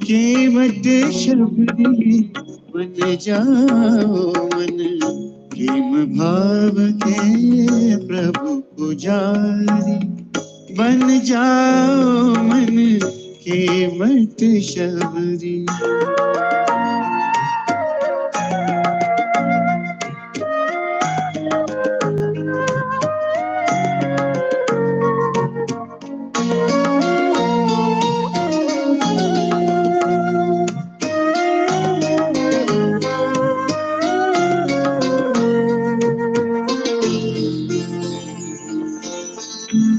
केवट शबरी बन जाओ मन, प्रेम भाव के प्रभु पुजारी बन जाओ मन, केवट शबरी।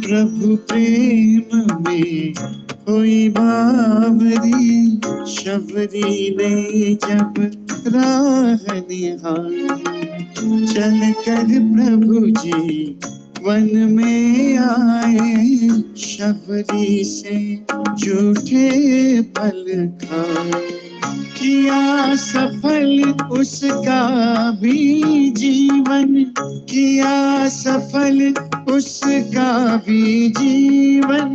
प्रभु प्रेम में कोई बावरी, शबरी ने जब राह निहारी, चल कर प्रभु जी वन में आए, शबरी से झूठे फल खाए। किया सफल उसका भी जीवन, किया सफल उसका भी जीवन,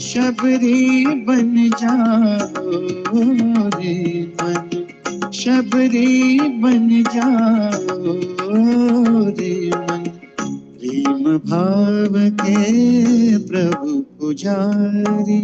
शबरी बन जाओ रे मन, शबरी बन जाओ रे मन, प्रेम भाव के प्रभु पुजारी।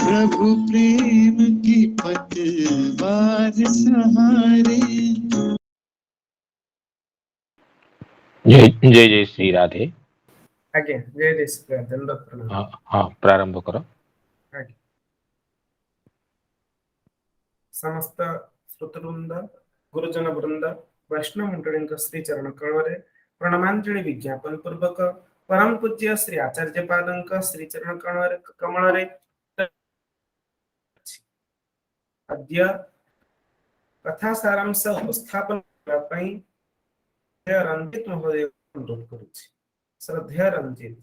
प्रभु प्रेम की पतवार सहारे। जय जय जय श्री राधे। आज्ञा जय जय श्री राधे। दंडवत प्रणाम। हाँ हाँ, प्रारंभ करो। आज्ञा। समस्त श्रोतृवृंद, गुरुजन वृंद, वैष्णव मंडळींक श्री चरण कमळे प्रणमांजलि विज्ञापन पूर्वक परम पूज्य श्री आचार्य पादंक श्री चरण कमळे अद्य कथा सारांश उपस्थापन करने रंजित महोदय अनुरोध करुछि। श्रद्धेय रंजित।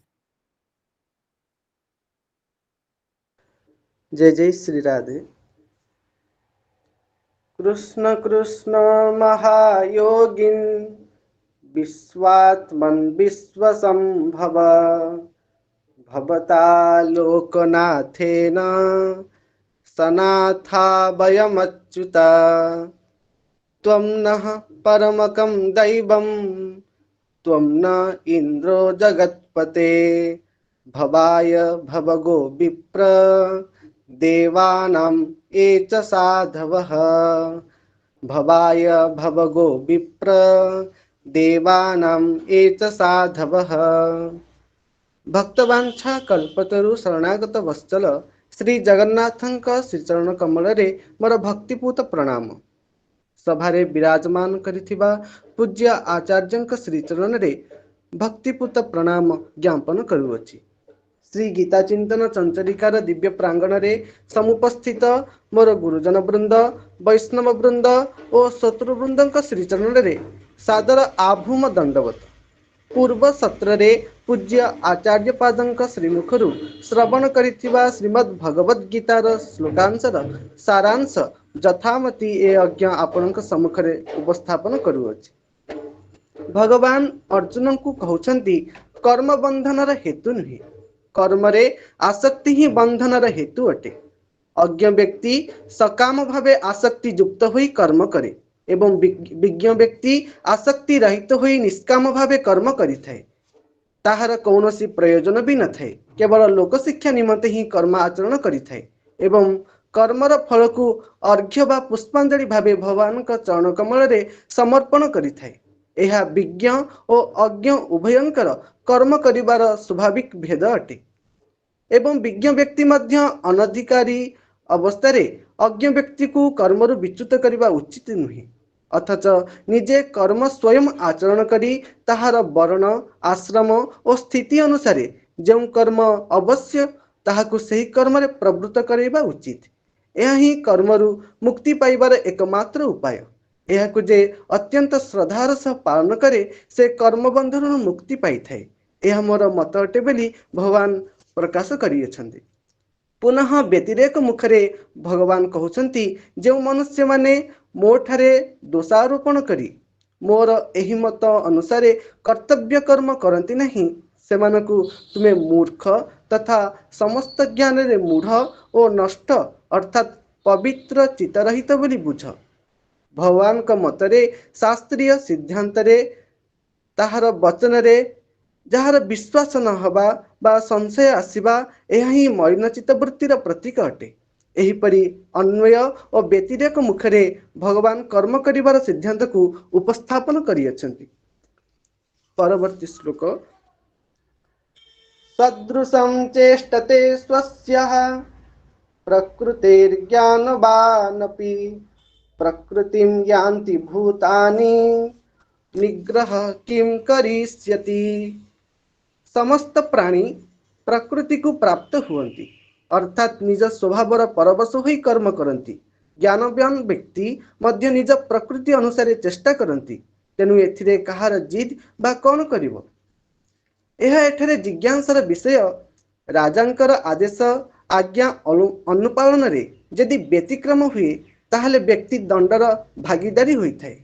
जय जय श्री राधे। कृष्ण कृष्ण महायोगिन विश्वात्मन विश्वसंभव, भवता लोकनाथेन सनाथा वयमच्युता। त्वं नः परमकं दैवं, त्वं न इन्द्रो जगत्पते, भवाय भवगो विप्र देवानां ये च साधवः, भवाय भवगो विप्र देवानां ये च साधवः। भक्तवांछा कल्पतरु शरणागत वत्सल श्री जगन्नाथंक श्रीचरण कमल मोर भक्तिपूत प्रणाम। सभारे विराजमान करिथिबा पूज्य आचार्यंक श्रीचरण रे भक्तिपूत प्रणाम ज्ञापन करुअछि। श्री गीता चिंतन चंचलिकार दिव्य प्रांगण रे समुपस्थित मोर गुरुजन वृंद, वैष्णव वृंद और शत्रुवृंदक श्रीचरण रे सादर आभूम दंडवत। पूर्व सत्र रे पूज्य आचार्य पादंक श्रीमुखरु श्रवण करिथिबा श्रीमद् भगवद गीतार श्लोकांशर सारांश यथामति ए अज्ञा आपणक सम्मुखरे उपस्थापन करुअछि। भगवान अर्जुन को कहउछन्ति कर्म बंधनर हेतु नुहे, कर्मरे आसक्ति ही बंधनर हेतु अटे। अज्ञ व्यक्ति सकाम भावे आसक्ति युक्त होई कर्म करे एवं विज्ञ व्यक्ति आसक्ति रहित होई निष्काम भावे कर्म करिथाए। ताहार कौनसी प्रयोजन भी न थाए, केवल लोक शिक्षा निमंते ही कर्म आचरण करिथाए एवं कर्मर फल को अर्घ्य बा पुष्पांजलि भावे भगवान का चरण कमल रे समर्पण करिथाए। यह विज्ञ और अज्ञ उभयंकर कर्म करिबार स्वाभाविक भेद अटे एवं विज्ञ व्यक्ति मध्य अनधिकारी अवस्था अज्ञ व्यक्ति को कर्मरु विच्युत करने उचित नुहे, अथच निजे कर्म स्वयं आचरण करी ताहार वर्ण आश्रम और स्थिति अनुसार जो कर्म अवश्य ताहाकु सही कर्म रे प्रवृत्त करवा उचित। यह ही कर्मरु मुक्ति पाइबार एकमात्र उपाय। यह जे अत्यंत श्रद्धार सह पालन करे से कर्म बंधन मुक्ति पाई थाए यह मोर मत अटे बोली भगवान प्रकाश करियछन्ति। पुनः व्यतिरेक मुखरे भगवान कहउछन्ति जो मनुष्य माने मोठारे दोषारोपण करी मोर एही मत अनुसारे कर्तव्य कर्म करती नहीं सेमानकु तुमे मूर्ख तथा समस्त ज्ञान रे मूढ़ और नष्ट अर्थात पवित्र चित्तरहित बोली बुझ। भगवान का मतरे शास्त्रीय सिद्धांत रे ताहार वचन रे ଯାହାର ବିଶ୍ୱାସ ନ ହେବା ବା ସଂଶୟ ଆସିବା ଏହା ହିଁ ମଳିନଚିତ ବୃତ୍ତିର ପ୍ରତୀକ ଅଟେ। ଏହିପରି ଅନ୍ୱୟ ଓ ବ୍ୟତିରେକ ମୁଖରେ ଭଗବାନ କର୍ମ କରିବାର ସିଦ୍ଧାନ୍ତକୁ ଉପସ୍ଥାପନ କରିଅଛନ୍ତି। ପରବର୍ତ୍ତୀ ଶ୍ଲୋକ ସଦୃଶଂ ଚେଷ୍ଟତେ ସ୍ୱସ୍ୟଃ ପ୍ରକୃତିର୍ଜ୍ଞାନବାନପି ପ୍ରକୃତିଂ ୟାନ୍ତି ଭୂତାନି ନିଗ୍ରହ କିଂ କରିଷ୍ୟତି। समस्त प्राणी प्रकृति को प्राप्त हुअन्ति अर्थात निज स्वभावर परवश होई कर्म करती। ज्ञानवान व्यक्ति मध्य निज प्रकृति अनुसार चेष्टा करती तेणु एथिरे कहार जिद बा कौन करिवो। यह एठरे जिज्ञासार विषय राजांकर आदेश आज्ञा अनुपालन रे यदि व्यतिक्रम हुए ताहले व्यक्ति दंडर भागीदारी होइथाय।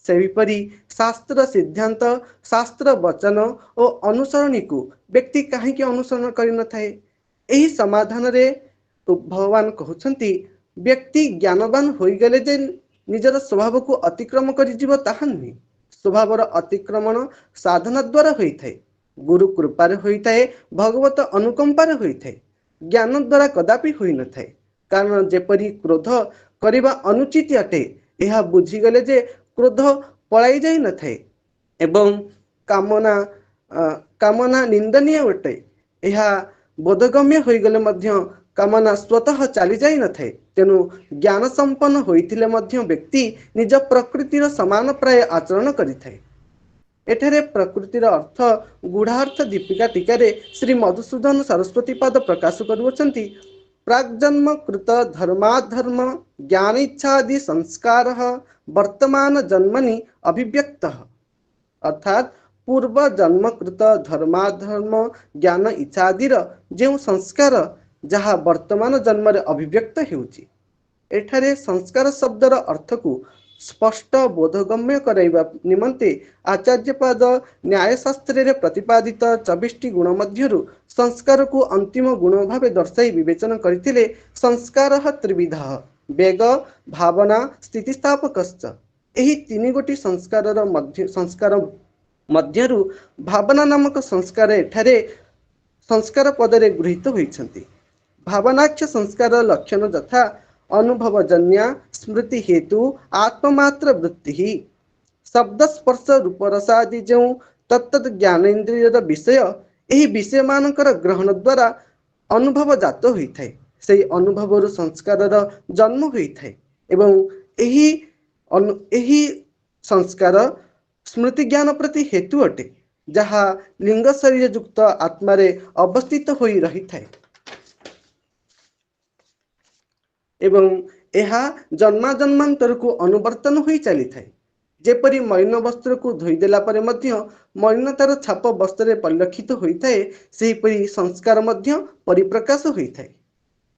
सेहिपरि शास्त्र सिद्धांत शास्त्र वचन और अनुसरणी को व्यक्ति कहीं अनुसरण कर न थाए। एही समाधान रे भगवान कहउछन्ति व्यक्ति ज्ञानवान होइगले जे निजर स्वभाव को अतिक्रम करिजिव ताहा नुहे। स्वभावर अतिक्रमण साधना द्वारा होइथाए, गुरु कृपार होइथाए, भगवत अनुकंपार होइथाए, ज्ञान द्वारा कदापि होई न थाए। कारण जेपरि क्रोध करिबा अनुचित अटे यह बुझीगले जे क्रोध पलाई जाई न थाए एवं कामना निंदनीय अटे। यह बोधगम्य होइगले मध्य कामना स्वतः चली जाई न थाए। तेणु ज्ञान संपन्न होइथिले मध्य व्यक्ति निज प्रकृतिर समान प्राय आचरण करिथाए। एठरे प्रकृतिर अर्थ गूढ़ार्थ दीपिका टीकारे श्री मधुसूदन सरस्वती पाद प्रकाश करुवछन्ति प्राग्जन्म कृत धर्माधर्म ज्ञान इच्छादि संस्कार वर्तमान जन्मनि अभिव्यक्तः अर्थात पूर्व जन्म कृत धर्माधर्म ज्ञान इच्छादि जो संस्कार जहाँ वर्तमान जन्म अभिव्यक्त होउछि। एठारे संस्कार शब्दर अर्थ को स्पष्ट बोधगम्य कराइबा निमंते आचार्यपाद न्यायशास्त्र रे प्रतिपादित 24 गुण मध्यरु संस्कार को अंतिम गुण भावे दर्शाई विवेचन करथिले। संस्कारः त्रिविधः वेग भावना स्थितिस्थापकश्च। एही तीन गोटी संस्कार मध्यरु भावना नामक संस्कार एठारे संस्कार पदरे गृहीत होइछन्ति। भावनाख्य संस्कार लक्षण यथा अनुभवजन्य स्मृति हेतु आत्ममात्र वृत्ति शब्द स्पर्श रूपरसादि जो तत्त ज्ञानेन्द्रिय विषय यही विषय मानकर ग्रहण द्वारा अनुभव जात होइथाय। से अनुभव संस्कार जन्म होइथाय एवं यही संस्कार स्मृति ज्ञान प्रति हेतु अटे जहाँ लिंग शरीर युक्त आत्मा रे अवस्थित होई रही थाए एवं यह जन्मा जन्मांतर को अनुवर्तन होई चली थाए। जेपरि मलिन वस्त्र को धोईदेला परे मध्य मलिनतार छाप वस्त्र परिलक्षित होइथाए सेहिपरि संस्कार मध्य परिप्रकाश होइथाए।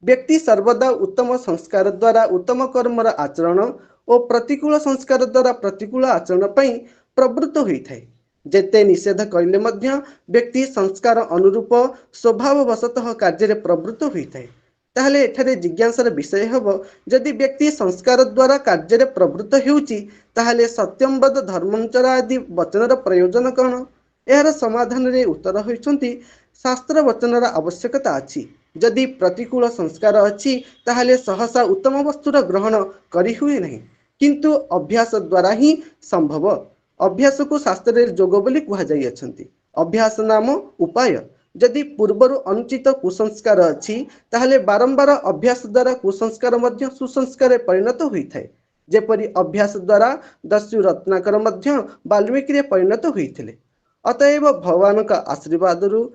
व्यक्ति सर्वदा उत्तम संस्कार द्वारा उत्तम कर्मर आचरण और प्रतिकूल संस्कार द्वारा प्रतिकूल आचरण पई प्रवृत्त होइथाए। जेते निषेध करिले मध्य व्यक्ति संस्कार अनुरूप स्वभाववशतः कार्य प्रवृत्त होइथाए। ताहले एठारे जिज्ञासार विषय हब यदि व्यक्ति संस्कार द्वारा कार्य प्रवृत्त हेउची ताहले सत्यम वद धर्मंचर आदि वचनर प्रयोजन कौन। यार समाधान रे उत्तर होइछन्ति शास्त्र वचनर आवश्यकता अछि। यदि प्रतिकूल संस्कार अछि ताहले सहसा उत्तम वस्तुर ग्रहण करि हुए नहीं, किंतु अभ्यास द्वारा ही संभव। अभ्यास को शास्त्र जोग बोली कहा जाई अछन्ति। अभ्यास नाम उपाय। यदि पूर्वर अनुचित कुसंस्कार अछि ताहले बारंबार अभ्यास द्वारा कुसंस्कार मध्य सुसंस्कार परिणत होइथाय। जेपरि अभ्यास द्वारा दस्यु रत्नाकर मध्य वाल्मीकि परिणत होइथिले। अतएव भगवान का आशीर्वादरु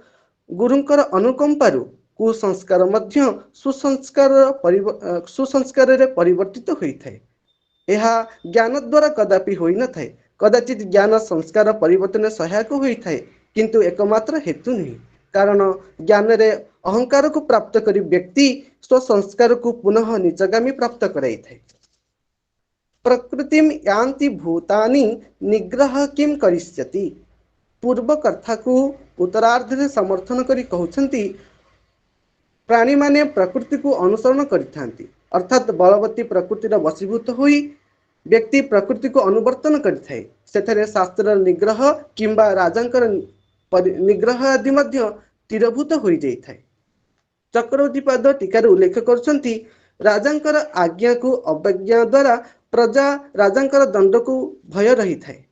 गुरुंकर अनुकंपारु कुसंस्कार मध्य सुसंस्कार रे परिवर्तित होइथाय। यह ज्ञान द्वारा कदापि होई न थाए। कदाचित ज्ञान संस्कार परिवर्तन सहायक होइथाय किंतु एकमात्र हेतु नहीं। कारण ज्ञान रे अहंकार को प्राप्त करी व्यक्ति स्व संस्कार को पुनः निजगामी प्राप्त कराई थे। प्रकृतिम यान्ति भूतानि निग्रह किम करिष्यति। पूर्व कथा को उत्तरार्ध रे समर्थन करी कहउछंती प्राणी माने प्रकृति को अनुसरण करिथांती, अर्थात बलवती प्रकृतिर वशीभूत होई व्यक्ति प्रकृति को अनुवर्तन करिथाए। सेथरे शास्त्र निग्रह किंबा राजांकर निग्रह आदि मध्य तीरभूत होई जाइथाए। चक्रवर्तीपाद टीकार उल्लेख करछंती राजांकर आज्ञा को अवज्ञा द्वारा प्रजा राजांकर दंड को भय रही थाए।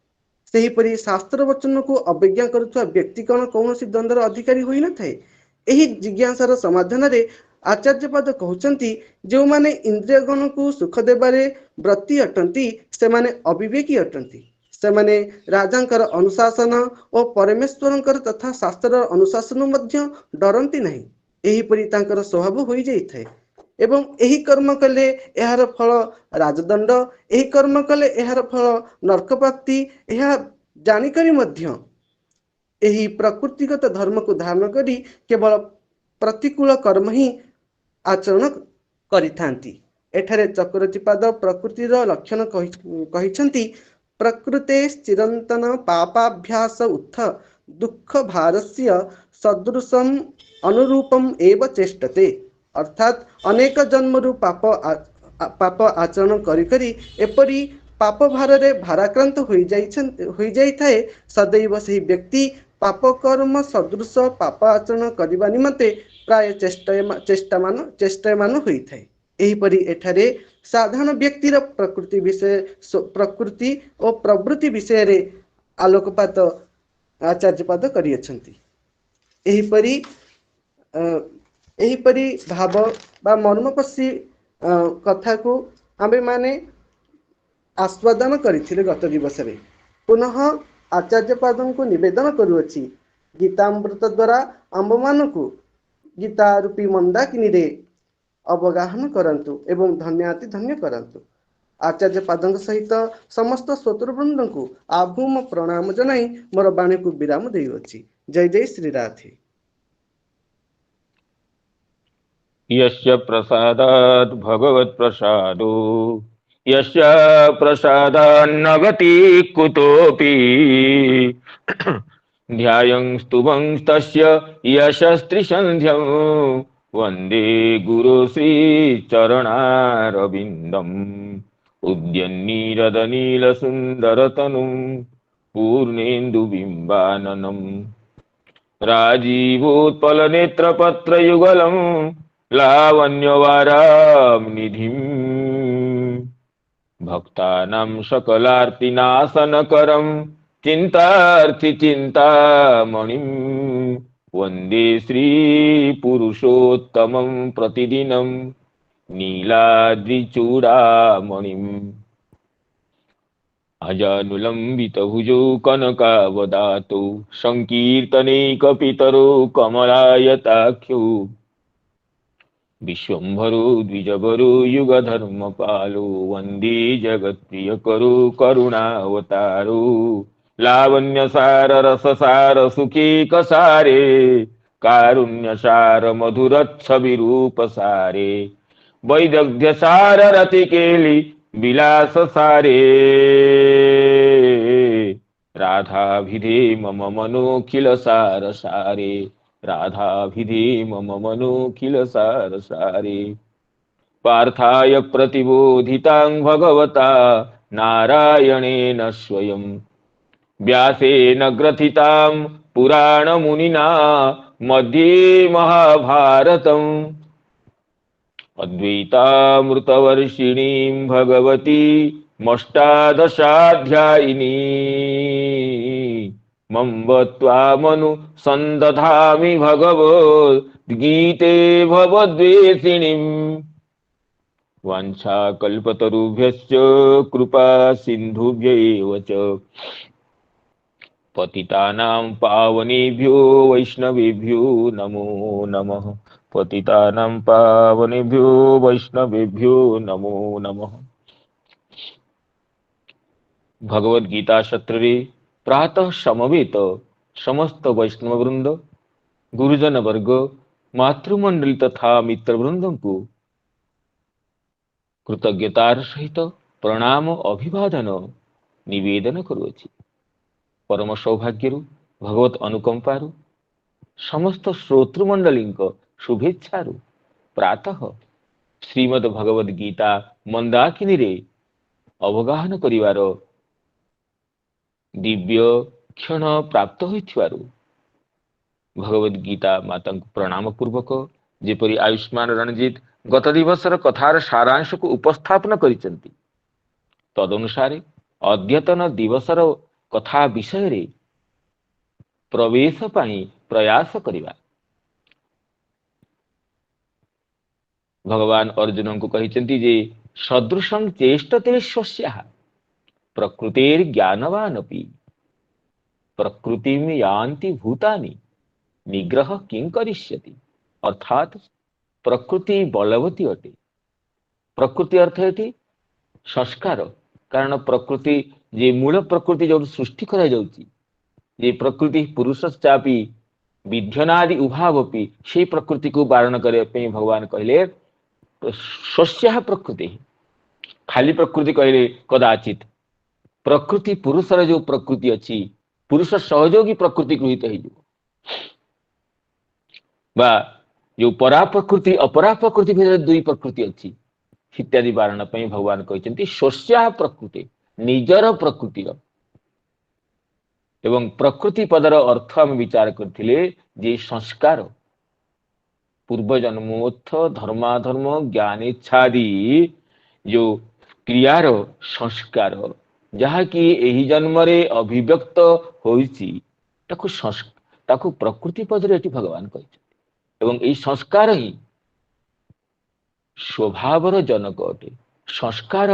सेहीपरि शास्त्र वचन को अवज्ञा करुवा व्यक्ति कौन कौन दंडर अधिकारी होई न थाए। एही जिज्ञासार समाधान रे आचार्यपाद कहउछंती जो माने इंद्रियगण को सुख देबारे व्रती अटंती से माने अविवेकी अटंती। से माने राजांकर अनुशासन और परमेश्वरंकर तथा शास्त्र अनुशासन मध्य डरंती नहीं। एहीपरि तांकर स्वभाव होई जाइथाए एवं एही कर्म कले एहार फल राजदंड, एही कर्म कले एहार फल नरक प्राप्ति। एहा जानिकरी मध्य एही प्रकृतिगत धर्म को धारण करी केवल प्रतिकूल कर्म ही आचरण करिथांती। एठारे चक्रवर्तीपाद प्रकृतिर लक्षण कहिछंती प्रकृते चिरंतन पापाभ्यास उत्थ दुख भारस्य सदृशम अनुरूपम एव चेष्टते। अर्थात अनेक जन्मरु पाप आचरण करी करी एपरी पाप भार रे भाराक्रांत होई जाई थाए। सदैव सही व्यक्ति पाप कर्म सदृश पाप आचरण करबा निमंते प्राय चेष्टामान होई थाए। एहीपरि एठारे साधारण व्यक्तिर प्रकृति और प्रवृत्ति विषय रे आलोकपात आचार्यपाद करियछंती। एहीपरि भाव बा मर्मपसी कथा को आमे माने आस्वादन करथिले गत दिवस रे। पुनः आचार्यपादों को निवेदन करुअछि गीतामृत द्वारा आंब मानकु गीता रूपी मंदाकिनी रे अवगाहन करंतु एवं धन्याति धन्य करंतु। आचार्यपादों सहित समस्त श्रोतृवृंद को आभूम प्रणाम जनाई मोर बाणी को विराम देउछि। जय जय श्री राधे। यस्य प्रसादात् भगवत् प्रसादो यस्य प्रसादान्नगति कुतोऽपि ध्यायं स्तुवं तस्य यशस्त्रिसन्ध्यं वन्दे गुरु श्रीचरणारविन्दम् उद्यन्नीरदनीलसुन्दरतनुं पूर्णेन्दुबिम्बाननम् राजीवोत्पलनेत्रपत्रयुगलं लावण्यवारां भक्तानां सकलार्तिनाशनकरं चिन्तार्थिचिन्तामणिं वन्दे श्रीपुरुषोत्तमं प्रतिदिनं नीलाद्रिचूडामणिम् अजानुलम्बितभुजौ कनकावदातौ संकीर्तनैकपितरो कमलायताख्यौ विश्वम्भरो द्विजवरो युगधर्मपालो वन्दे जगत्प्रियकरो करुणावतारो लावण्यसार रससार सुखेकसारे कारुण्यसार मधुरच्छविरूपसारे वैदग्ध्यसार रतिकेलि विलास सारे राधाभिधे मम मनोखिल सार सारे राधाभिधे मम मनोखिल सार सारे पार्थाय प्रतिबोधितां भगवता नारायणेन स्वयं व्यासेन ग्रथितां पुराणमुनिना मध्ये महाभारतम् अद्वैतामृतवर्षिणीं भगवती मष्टादशाध्यायिनी मम्बत्वामनु सन्दधामि भगवद्गीते भवद्वेषिणीम् वाञ्छाकल्पतरुभ्यश्च कृपा सिन्धुभ्यैव च पतितानां पावनेभ्यो वैष्णवेभ्यो नमो नमः पतितानां पावनेभ्यो वैष्णवेभ्यो नमो नमः। भगवद गीता सत्र रे प्रातः समवेत समस्त वैष्णव वृंद, गुरुजन वर्ग, मातृमंडली तथा मित्र वृंद को कृतज्ञतार सहित प्रणाम अभिवादन निवेदन करुअछि। परम सौभाग्य भगवत अनुकंपारु समस्त श्रोतृमंडली शुभेच्छारु प्रातः श्रीमद भगवद गीता मंदाकिनी रे अवगाहन करिवार दिव्य क्षण प्राप्त होइथिवारु भगवद गीता माता प्रणाम पूर्वक जेपरि आयुष्मान रणजीत गत दिवसर कथार सारांश को उपस्थापन करिसेंती तदनुसारे अद्यतन दिवसर कथा विषय रे प्रवेश पाई प्रयास करिबा। भगवान अर्जुन को कहिसेंती जे सदृशं चेष्टते स्वस्याः प्रकृतेर ज्ञानवानपि प्रकृतिं यान्ति भूतानि निग्रह किं करिष्यति। अर्थात प्रकृति बलवती अटे। प्रकृति अर्थ एटी संस्कार, कारण प्रकृति जे मूल प्रकृति जो सृष्टि करा जाउची जे प्रकृति पुरुषश्चापि विध्यनादि उभावपि से प्रकृति को वारण करे पे भगवान कहले स्वस्याः प्रकृति। खाली प्रकृति कहले कदाचित प्रकृति पुरुषर जो प्रकृति अच्छी पुरुष सहयोगी प्रकृति गृहित बा जो परा प्रकृति अपरा प्रकृति भितर दुई प्रकृति अच्छी इत्यादि वारण पे भगवान कहते स्वस्याः प्रकृति निजर प्रकृति। एवं प्रकृति पदर अर्थ आम विचार करथिले जे संस्कार पूर्व जन्मोत्थ धर्माधर्म ज्ञान इच्छादि जो क्रियार संस्कार जहा कि एही जन्म रे अभिव्यक्त होइछि ताकु प्रकृति पदरे एटी भगवान कहते एवं एही संस्कार ही स्वभावर जनक अटे। संस्कार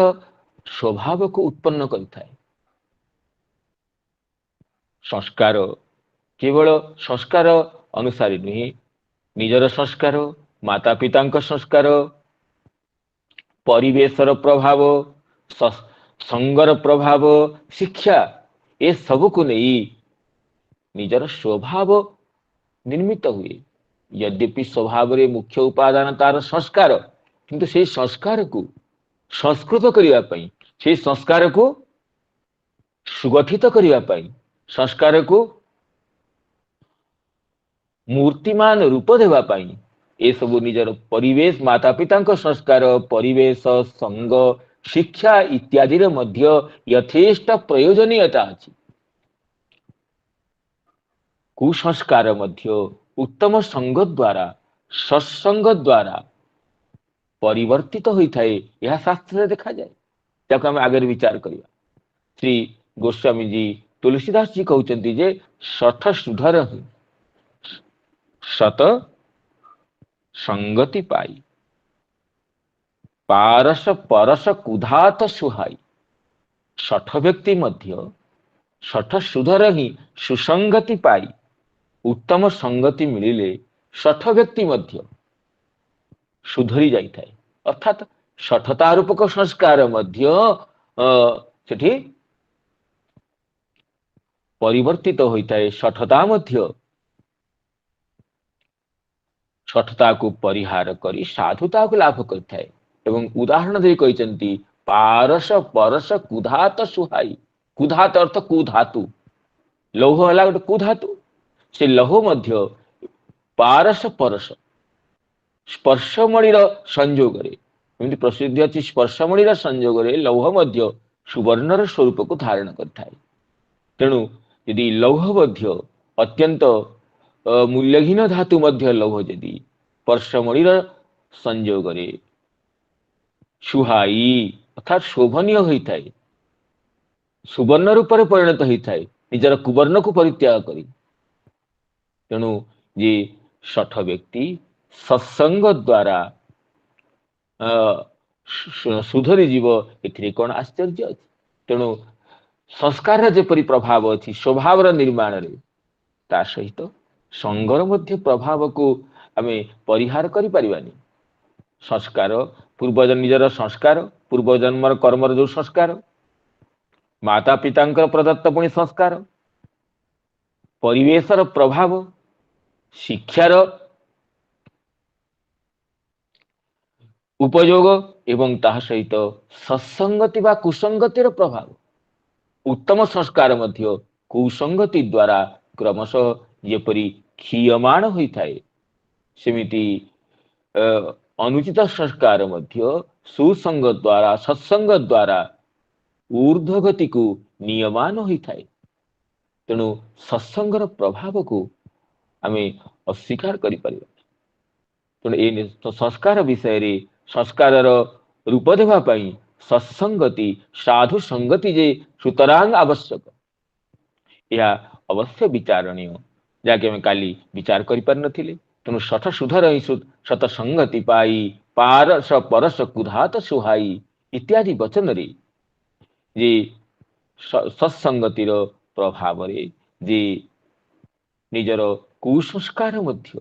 स्वभाव को उत्पन्न करथाय। संस्कार केवल संस्कार अनुसार नुहे निजर संस्कार माता पिता संस्कार परिवेशर प्रभाव संगर प्रभाव शिक्षा ए सब को नहीं निजर स्वभाव निर्मित हुए। यद्यपि स्वभाव रे मुख्य उपादान तार संस्कार किंतु से संस्कार को संस्कृत करिया पई से संस्कार को सुगठित करिया पई संस्कार को मूर्तिमान रूप देवा पाई ए सब निजर परिवेश माता पिता संस्कार परिवेश संग शिक्षा इत्यादि रे मध्य यथेष्ट प्रयोजनीयता अछि। कुसंस्कार मध्य उत्तम संग द्वारा सत्संग द्वारा परिवर्तित होता है यह शास्त्र देखा जाए। ताको हम आगे विचार करिया। श्री गोस्वामी जी तुलसीदास जी कहते जे सठ सुधर ही सत संगति पाई पारस परस कुधात सुहाई। सठ व्यक्ति मध्य सठ सुधर ही सुसंगति पाई उत्तम संगति मिलिले सठ व्यक्ति मध्य सुधरी जाई थाए। अर्थात सठता रूपक संस्कार मध्य सेठी परिवर्तित होता है। सठता मध्य सठता को परिहार करी साधुता को लाभ करता है। एवं उदाहरण दे कहते पारस परस कुधात सुहाई। कुधात अर्थ कुधातु लौह है गोटे कुधातु से लौह मध्य पारस परस स्पर्शमणिर संयोग प्रसिद्धि अच्छी स्पर्शमणिर संयोग लौह मध्य सुवर्णर स्वरूप को धारण करता है। तेणु यदि लौह मध्य अत्यंत मूल्यहीन धातु मध्य लौह यदि स्पर्शमणिर संयोग सुहाई अर्थात शोभनीय होता है सुवर्ण रूप में परिणत होता है निजर कुवर्ण को परित्याग करी। तेणु ये सठ व्यक्ति सत्संग द्वारा सुधरी जीव एथिरे कौन आश्चर्य अछि। तेणु संस्कार जेपरि प्रभाव अच्छी स्वभाव निर्माण रे ता सहित संगर मध्य प्रभाव को आमे परिहार करि परिबानी। संस्कार पूर्वजन निजर संस्कार पूर्वजन्मर कर्मर जो संस्कार माता पिता प्रदत्त पुणी संस्कार परिवेशर प्रभाव, शिक्षार उपयोग एवं ताहा सहित सत्संगति बा कुसंगतिर प्रभाव, उत्तम संस्कार मध्य कुसंगति द्वारा क्रमशः जेपरि क्षीयमाण होइथाए, सेमिति अनुचित संस्कार मध्य सुसंग द्वारा सत्संग द्वारा ऊर्ध्वगति को नियमान होइथाए। तेणु सत्संगर प्रभाव को आमे अस्वीकार करि परिबा। तेणु ए संस्कार विषय रे संस्कार रूप देवा पई सत्संगति साधु संगति जे सुतरांग आवश्यक, यह अवश्य विचारणीय, जाके आमे काली विचार करि पार नथिले। तेणु सठ सुधर सत संगति पाई पारस परस कुधात सुहाई इत्यादि वचन रे जे सत्संगतिर प्रभाव रे जे निजर कुसंस्कार मध्य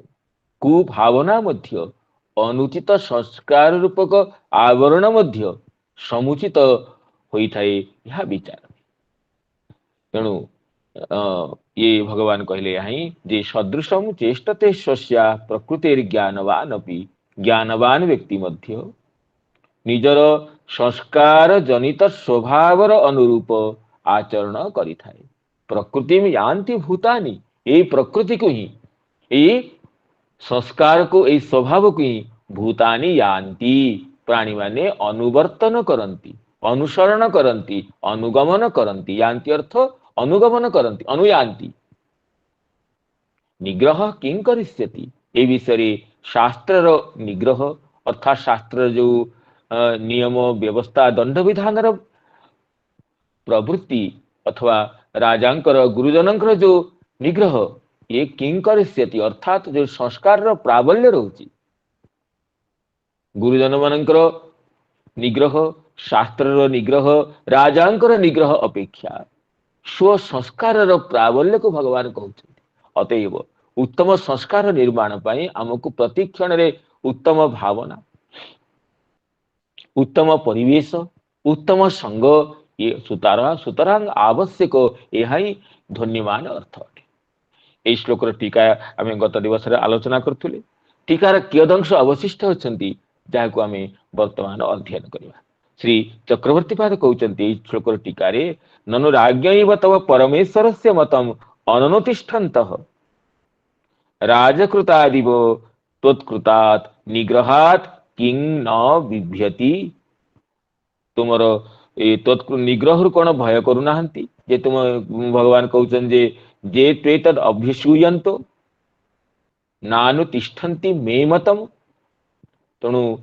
कुभावना मध्य अनुचित संस्कार रूपक आवरण मध्य समुचित होइथाए, यह विचार। तेणु ये भगवान कहले यहाँ जे सदृशम चेष्टते स्वस्या प्रकृतिर ज्ञानवान अपि, ज्ञानवान व्यक्ति मध्य निजर संस्कार जनित स्वभावर अनुरूप आचरण करिथाए। प्रकृति में यान्ति भूतानि, ये प्रकृति को ही, ये संस्कार को, ये स्वभाव को ही भूतानि यान्ति, प्राणी माने अनुवर्तन करन्ति, अनुसरण करन्ति, अनुगमन करन्ति। यान्ति अर्थ अनुगमन करन्ति, अनुयान्ति। निग्रह किं करिष्यति, ए विषय शास्त्र निग्रह अर्थात शास्त्र जो नियम व्यवस्था दंड विधान प्रवृत्ति अथवा राजांकर गुरुजनंकर जो निग्रह, ये किं करिष्यति अर्थात जो संस्कार प्राबल्य रोची, गुरुजन मानकर निग्रह, शास्त्र निग्रह, राजांकर निग्रह अपेक्षा स्व संस्कार प्राबल्य को भगवान कहते। अतएव उत्तम संस्कार निर्माण पाई आमको प्रतिक्षण रे उत्तम भावना, उत्तम परिवेश, उत्तम संग ये सुतरांग आवश्यक, यह ही धन्यवान अर्थ अटे। ए श्लोकर टीका आम गत दिवस आलोचना करुले। टीकार कियदंश अवशिष्ट अच्छी जहाँ आम वर्तमान अध्ययन करवा। श्री चक्रवर्तीपाद कहते श्लोकर टीकार ननु राज्ञ तव परमेश्वर से मतम अननुतिष्ठन्तः राजकृतादिव त्वत्कृतात् निग्रहात् किं न बिभ्यति। तुमर ए निग्रह कौन भय करूना जे तुम भगवान कहते जे त्वे तद अभ्यसूयन्तो नानुतिष्ठन्ति मे मतम। तेणु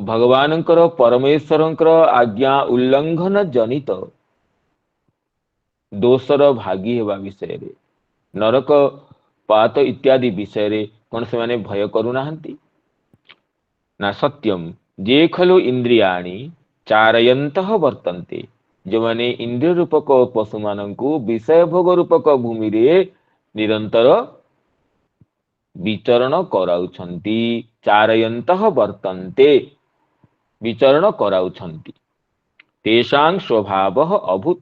भगवानंकर परमेश्वरंकर आज्ञा उल्लंघन जनित दोषर भागी हेबा विषय रे, नरक पात इत्यादि विषय रे कौन से माने भय करूना ना। सत्यम जे खलु इंद्रियाणि चारयन्तः वर्तन्ते, जो माने इंद्रिय रूपक पशु मानंकु विषय भोग रूपक भूमि रे निरंतर विचरण कराउछन्ति। चारयन्तः वर्तन्ते, विचरण कराउछन्ति। तेषां स्वभावः अभूत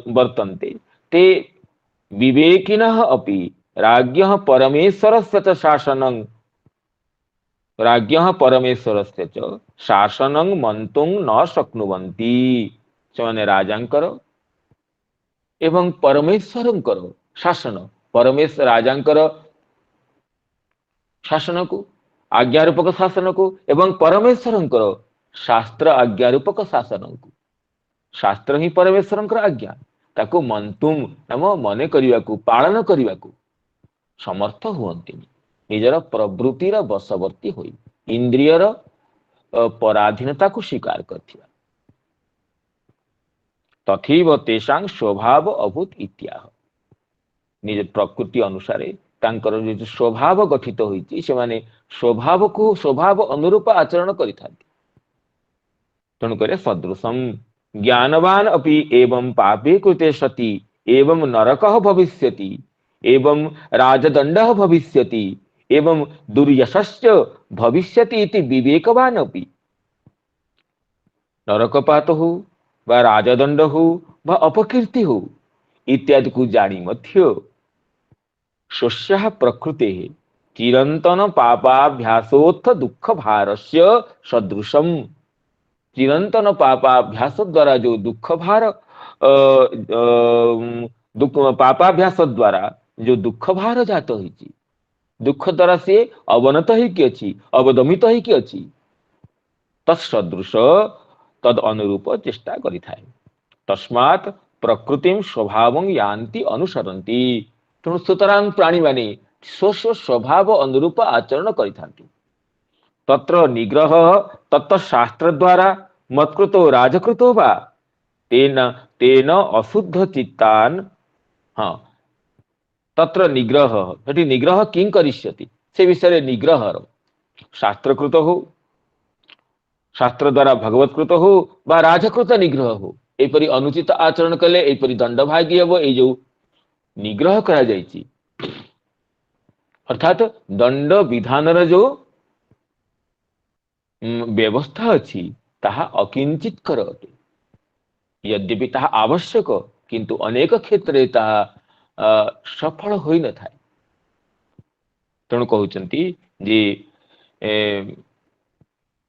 वर्तन्ते ते विवेकिनः अपि राज्ञः परमेश्वरस्य च शासनं, राज्ञः परमेश्वरस्य च शासनं मंतुं न शक्नुवन्ति। सेमाने राजांकर एवं परमेश्वरंकर शासन, परमेश्वर राजांकर शासन को, आज्ञा रूपक शासन को, एवं परमेश्वरंकर शास्त्र आज्ञा रूपक शासन को, शास्त्र ही परमेश्वरंकर आज्ञा, ताको मंतुम नाम मने करिया को, पालन करिया को समर्थ हुअन्ति। निजर प्रवृत्तिर वशवर्ती होई इंद्रियर पराधीनता को स्वीकार करथिबा। तथैव तेषां स्वभाव अभूत इत्याह। निज प्रकृति अनुसार तांकर जो स्वभाव गठित होइछि सेमाने स्वभाव को स्वभाव अनुरूप आचरण करिथांति। तेणु करे सदृशम ज्ञानवान अपि एवं पापे कृते सति एवं नरकः भविष्यति एवं राजदंडः भविष्यति एवं दुर्यशस्य भविष्यति इति विवेकवान अपि। नरकपात हो बा राजदंड हो बा अपकीर्ति हो, इत्यादि को जानी मध्य स्वस्याः प्रकृते चिरंतन पापाभ्यासोत्थ दुख भारस्य सदृशम। चिरंतन पापाभ्यास द्वारा जो दुख भार दुख पापाभ्यास द्वारा जो दुख भार जात होइछि, दुख द्वारा से अवनत होइकी अछि, अवदमित होइकी अछि, तत्सदृश तद अनुरूप चेष्टा करिथाए। तस्मात् प्रकृतिम स्वभावं यान्ति अनुसरन्ति। तेणु सुतरां प्राणी माने स्व स्व स्वभाव अनुरूप आचरण करिथान्ति। तत्र निग्रह तत्त शास्त्र द्वारा मत्कृतो राजकृतो वा तेन तेन अशुद्ध चित्तान। हाँ, तत्र निग्रह, सेठी निग्रह किं करिष्यति से विषय निग्रह शास्त्रकृत हो, शास्त्र द्वारा भगवत्कृत हो बा राजकृत निग्रह हो, एपरि अनुचित आचरण कले एपरि दंड भागी हबो। ए जो निग्रह करा जायछि अर्थात दंड विधानर जो व्यवस्था अछि ताहा अकिंचित कर अटे। यद्यपि ताहा आवश्यक किंतु अनेक क्षेत्र ताहा सफल होई न थाए। तेणु कहउचंती जे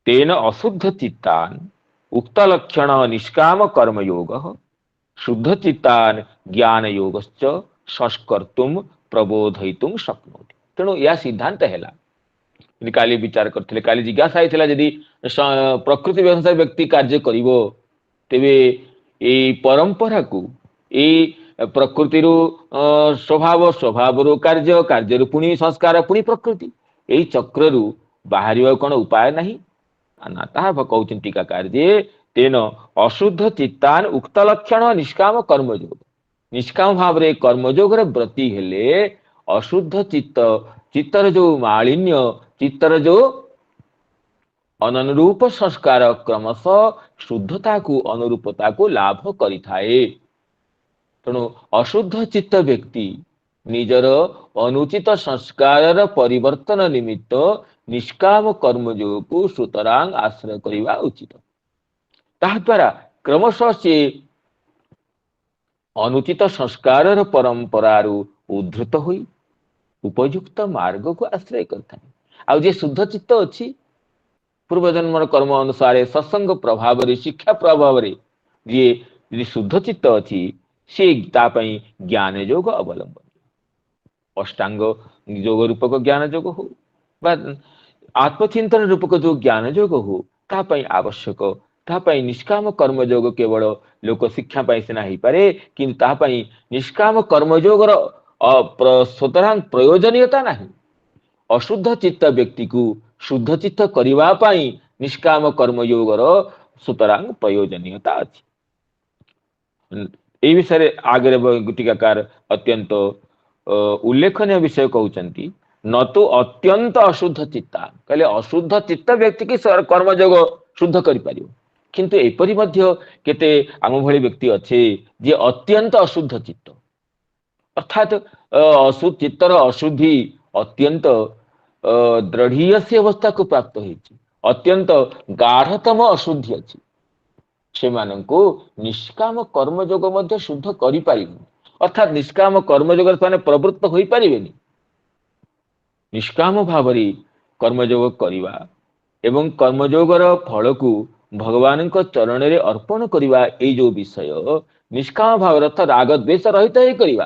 तेन अशुद्ध चित्तान उक्त लक्षण निष्काम कर्म योग शुद्ध चित्तान ज्ञान योगश्च संस्कर्तुम प्रबोधयितुम शक्नोति। तेणु या सिद्धांत हैला काली विचार करथिले, काली जिज्ञासा आइथिला यदि प्रकृति अनुसार व्यक्ति कार्य करिवो तेबे ए परंपरा को ए प्रकृति स्वभाव, स्वभाव कार्य, कार्य पुणी संस्कार, पुणी प्रकृति, एई चक्र रु बाहरिवा कोन उपाय नहीं ना। ताहा कहउछन टीकाकार जे तेन अशुद्ध चित्तान उक्त लक्षण निष्काम कर्मयोग। निष्काम भाव रे कर्मयोग रे व्रती हेले अशुद्ध चित्त, चित्तर जो मालिन्य, चित्तर जो अनुरूप संस्कार क्रमश शुद्धता को अनुरूपता को लाभ करिथाए। तेणु अशुद्ध चित्त व्यक्ति निजर अनुचित संस्कार परिवर्तन निमित्त निष्काम कर्मयोग को सुतरां आश्रय करिवा उचित। ताहा द्वारा क्रमशः से अनुचित संस्कार परंपरारु उद्धृत होई उपयुक्त मार्ग को आश्रय करथाए। आ जे शुद्ध चित्त अछि पूर्व जन्मर कर्म अनुसार सत्संग प्रभाव रे, शिक्षा प्रभाव रे जे शुद्ध चित्त अछि से तापई ज्ञान योग अवलंबन, अष्टांग योग रूपक ज्ञान योग हो बा आत्मचिंतन रूपक जो ज्ञान योग हो तापई आवश्यक। तापई निष्काम कर्म योग केवल लोक शिक्षा पाई सिना ही पारे किंतु तापई निष्काम कर्म योग सुतरां प्रयोजनीयता नहीं। अशुद्ध चित्त व्यक्ति को शुद्ध चित्त करिवा पाई निष्काम कर्म योगर सुतरां प्रयोजनीयता अछि। ए विषय आगे टीकाकार अत्यंत उल्लेखनीय विषय कहउचंती, न तो अत्यंत अशुद्ध चित्ता कहले अशुद्ध चित्त व्यक्ति की कर्मयोग शुद्ध करि पारियो, किंतु एपरि मध्य केते आम भली व्यक्ति अच्छे जे अत्यंत अशुद्ध चित्त अर्थात अशुद्ध चित्तर अशुद्धि अत्यंत दृढ़ीय से अवस्था को प्राप्त होइछि, अत्यंत गाढ़तम अशुद्धि अछि। सेमानंको निष्काम कर्मयोग मध्य शुद्ध करि पारिबे, अर्थात निष्काम कर्मयोग माने प्रवृत्त होई पारिबेनी। निष्काम भावरी कर्मयोग करिवा एवं कर्मयोगर फल को भगवान चरण रे अर्पण करिवा, ए जो विषय निष्काम भाव अर्थ राग द्वेष रहित ही करिवा,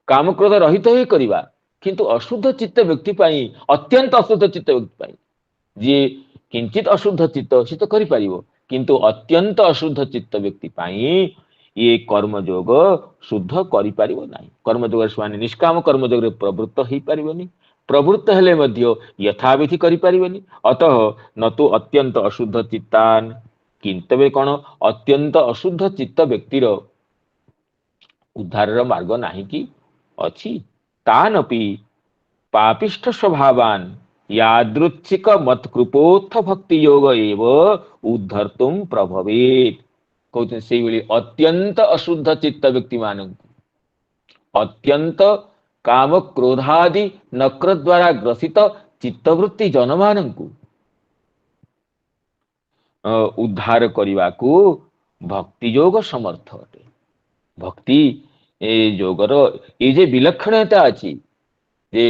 काम क्रोध रहित ही करिवा। किंतु अशुद्ध चित्त व्यक्ति पाई, अत्यंत अशुद्ध चित्त व्यक्ति पाई जे किंचित अशुद्ध चित्त से तो करि पारिबो, किंतु अत्यंत अशुद्ध चित्त व्यक्ति पाई ये कर्मयोग शुद्ध करि पारिबो नाही। कर्मयोग माने निष्काम कर्मयोग रे प्रवृत्त ही पारिबोनी, प्रवृत्त हेले मध्य यथाविधि करि पारिबोनी। अतः न तो अत्यंत अशुद्ध चित्तान, किंतु कौन अत्यंत अशुद्ध चित्त व्यक्तिर उद्धार मार्ग नाही कि अछि। तानपि पापिष्ठ स्वभावान यादृच्छिक मत्कृपोत्थ भक्ति योग एव उद्धर्तुम प्रभवेत। कहते से भली अत्यंत अशुद्ध चित्त व्यक्ति मानंकु अत्यंत काम क्रोधादि नक्र द्वारा ग्रसित चित्तवृत्ति जनमानंकु उद्धार करिवाकु भक्ति योग समर्थ अटे। भक्ति ଏ ଯୋଗର ଏଇ ଯେ ବିଲକ୍ଷଣତା ଅଛି ଯେ